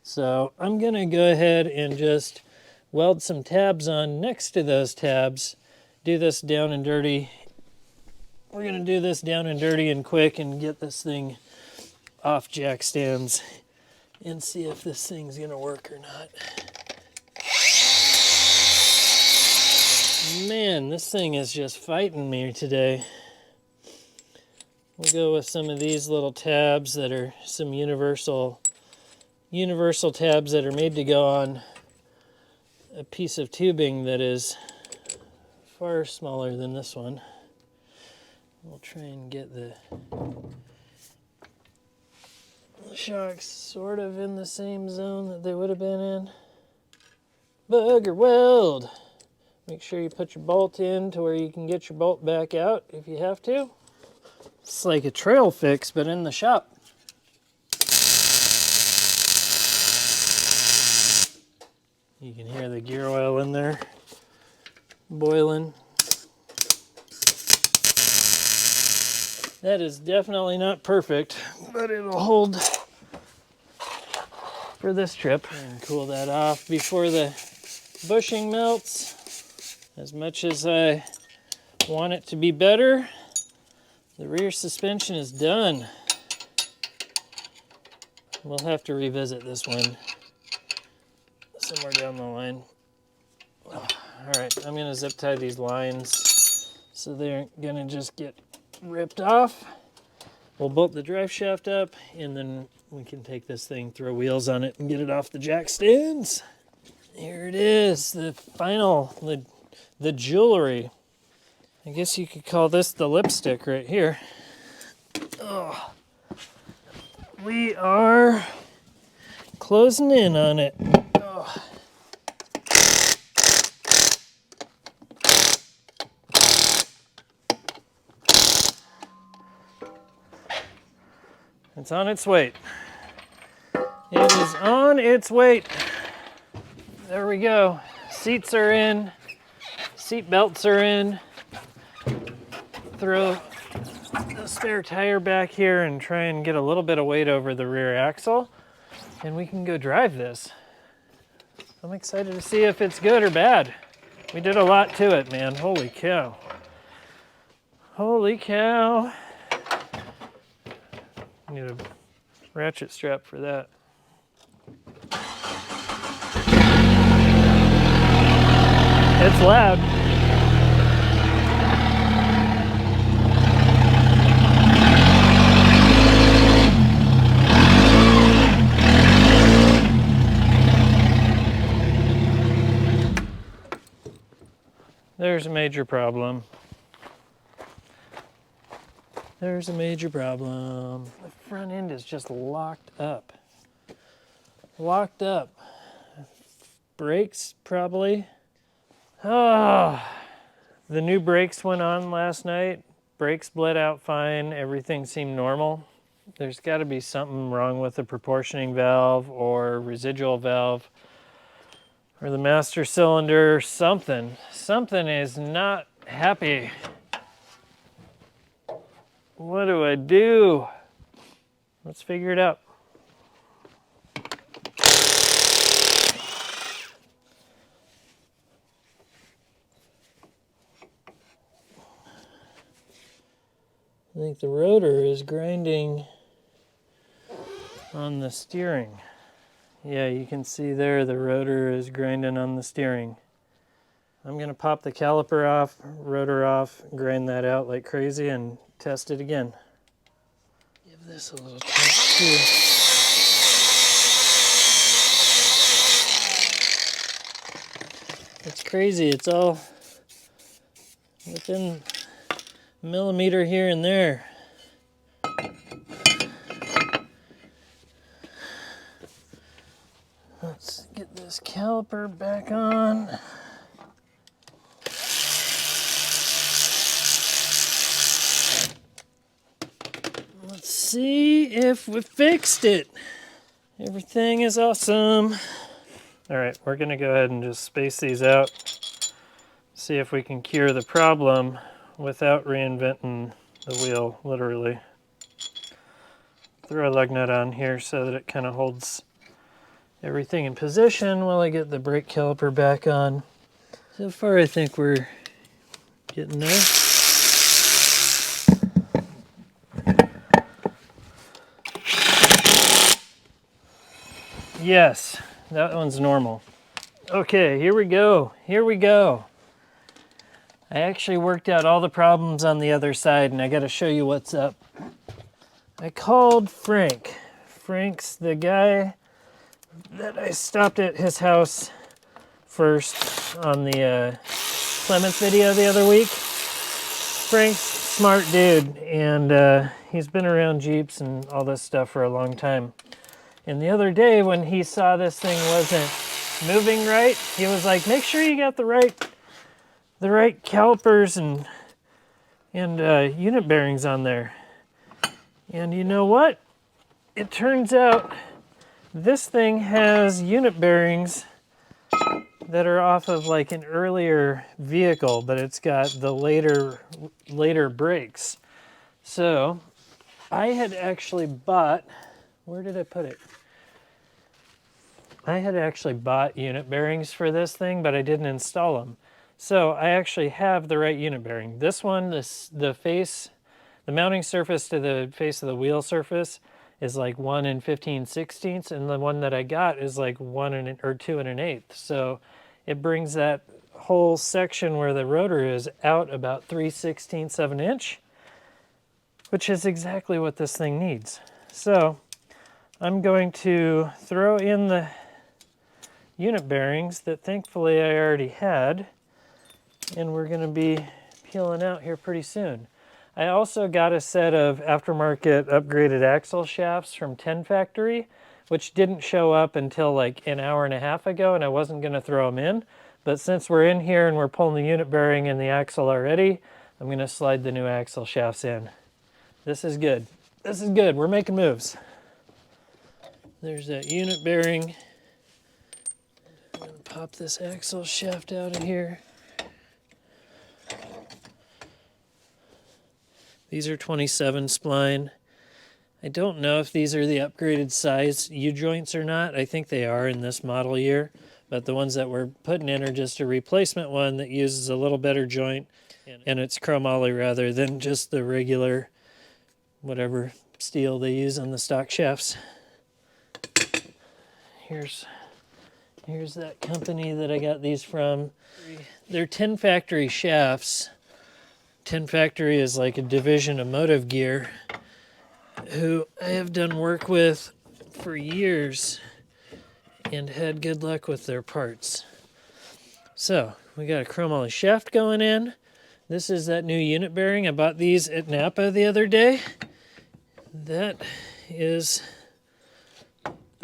So I'm gonna go ahead and just weld some tabs on next to those tabs, do this down and dirty. We're gonna do this down and dirty and quick and get this thing off jack stands and see if this thing's gonna work or not. Man, this thing is just fighting me today. We'll go with some of these little tabs that are some universal tabs that are made to go on a piece of tubing that is far smaller than this one. We'll try and get the shocks sort of in the same zone that they would have been in. Bugger weld! Make sure you put your bolt in to where you can get your bolt back out if you have to. It's like a trail fix, but in the shop. You can hear the gear oil in there boiling. That is definitely not perfect, but it'll hold for this trip. And cool that off before the bushing melts. As much as I want it to be better, the rear suspension is done. We'll have to revisit this one somewhere down the line. All right, I'm gonna zip tie these lines so they aren't gonna just get ripped off. We'll bolt the drive shaft up, and then we can take this thing, throw wheels on it, and get it off the jack stands. Here it is, the final, the jewelry. I guess you could call this the lipstick right here. Oh. We are closing in on it. Oh. It's on its weight. It is on its weight. There we go. Seats are in. Seat belts are in. Throw the spare tire back here and try and get a little bit of weight over the rear axle, and we can go drive this. I'm excited to see if it's good or bad. We did a lot to it, man. Holy cow. Holy cow. Need a ratchet strap for that. It's loud. There's a major problem. There's a major problem. The front end is just locked up. Locked up. Brakes, probably. Oh, the new brakes went on last night. Brakes bled out fine. Everything seemed normal. There's got to be something wrong with the proportioning valve or residual valve or the master cylinder. Something is not happy. What do I do? Let's figure it out. I think the rotor is grinding on the steering. Yeah, you can see there the rotor is grinding on the steering. I'm going to pop the caliper off, rotor off, grind that out like crazy, and test it again. Give this a little test too. It's crazy. It's all within a millimeter here and there. Let's get this caliper back on. Let's see if we fixed it. Everything is awesome. All right, we're gonna go ahead and just space these out. See if we can cure the problem without reinventing the wheel, literally. Throw a lug nut on here so that it kind of holds everything in position while I get the brake caliper back on. So far I think we're getting there. Yes, that one's normal. Okay, here we go. Here we go. I actually worked out all the problems on the other side, and I got to show you what's up. I called Frank. Frank's the guy that I stopped at his house first on the Plymouth video the other week. Frank's a smart dude, and he's been around Jeeps and all this stuff for a long time. And the other day when he saw this thing wasn't moving right, he was like, make sure you got the right calipers and unit bearings on there. And you know what? It turns out this thing has unit bearings that are off of like an earlier vehicle, but it's got the later brakes. So I had actually bought, where did I put it? I had actually bought unit bearings for this thing, but I didn't install them. So I actually have the right unit bearing. This one, the mounting surface to the face of the wheel surface is like 1 15/16, and the one that I got is like 1 or 2 1/8. So it brings that whole section where the rotor is out about 3/16 of an inch, which is exactly what this thing needs. So I'm going to throw in the unit bearings that thankfully I already had, and we're going to be peeling out here pretty soon. I also got a set of aftermarket upgraded axle shafts from 10 Factory, which didn't show up until like an hour and a half ago, and I wasn't going to throw them in. But since we're in here and we're pulling the unit bearing and the axle already, I'm going to slide the new axle shafts in. This is good. This is good. We're making moves. There's that unit bearing. I'm going to pop this axle shaft out of here. These are 27 spline. I don't know if these are the upgraded size U-joints or not. I think they are in this model year, but the ones that we're putting in are just a replacement one that uses a little better joint, and it's chromoly rather than just the regular whatever steel they use on the stock shafts. Here's that company that I got these from. They're 10 Factory shafts. 10 Factory is like a division of Motive Gear, who I have done work with for years and had good luck with their parts. So we got a chromoly shaft going in. This is that new unit bearing. I bought these at Napa the other day. That is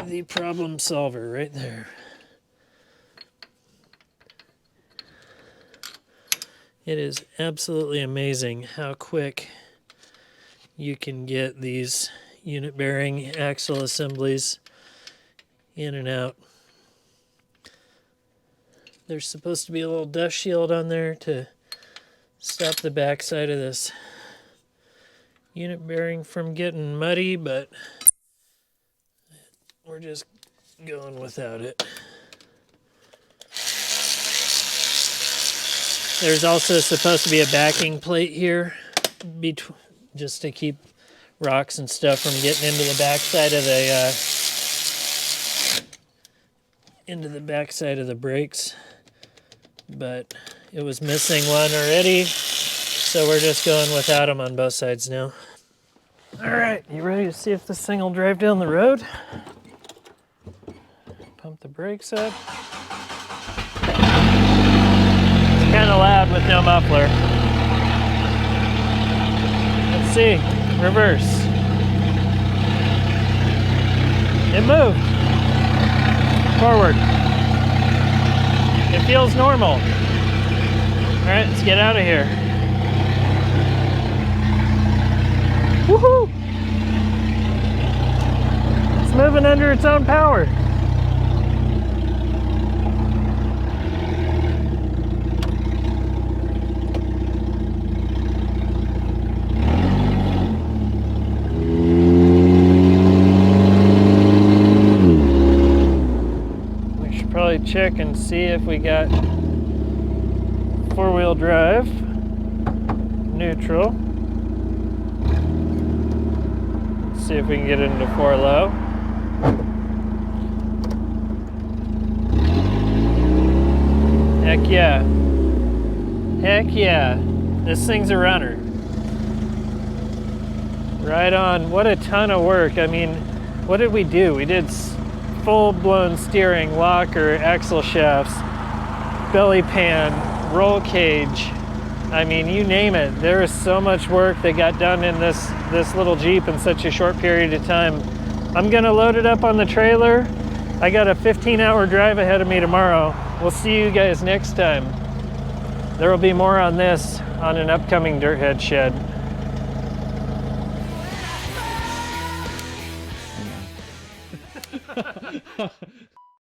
the problem solver right there. It is absolutely amazing how quick you can get these unit bearing axle assemblies in and out. There's supposed to be a little dust shield on there to stop the backside of this unit bearing from getting muddy, but we're just going without it. There's also supposed to be a backing plate here, just to keep rocks and stuff from getting into the backside of the brakes. But it was missing one already, so we're just going without them on both sides now. All right, you ready to see if this thing will drive down the road? Pump the brakes up. Kind of loud with no muffler. Let's see. Reverse. It moved. Forward. It feels normal. All right, let's get out of here. Woohoo! It's moving under its own power. Check and see if we got four-wheel drive, neutral. Let's see if we can get it into 4-low. Heck yeah. Heck yeah. This thing's a runner. Right on. What a ton of work. I mean, what did we do? We did full-blown steering, locker, axle shafts, belly pan, roll cage. I mean, you name it. There is so much work that got done in this little Jeep in such a short period of time. I'm gonna load it up on the trailer. I got a 15-hour drive ahead of me tomorrow. We'll see you guys next time. There will be more on this on an upcoming Dirthead shed.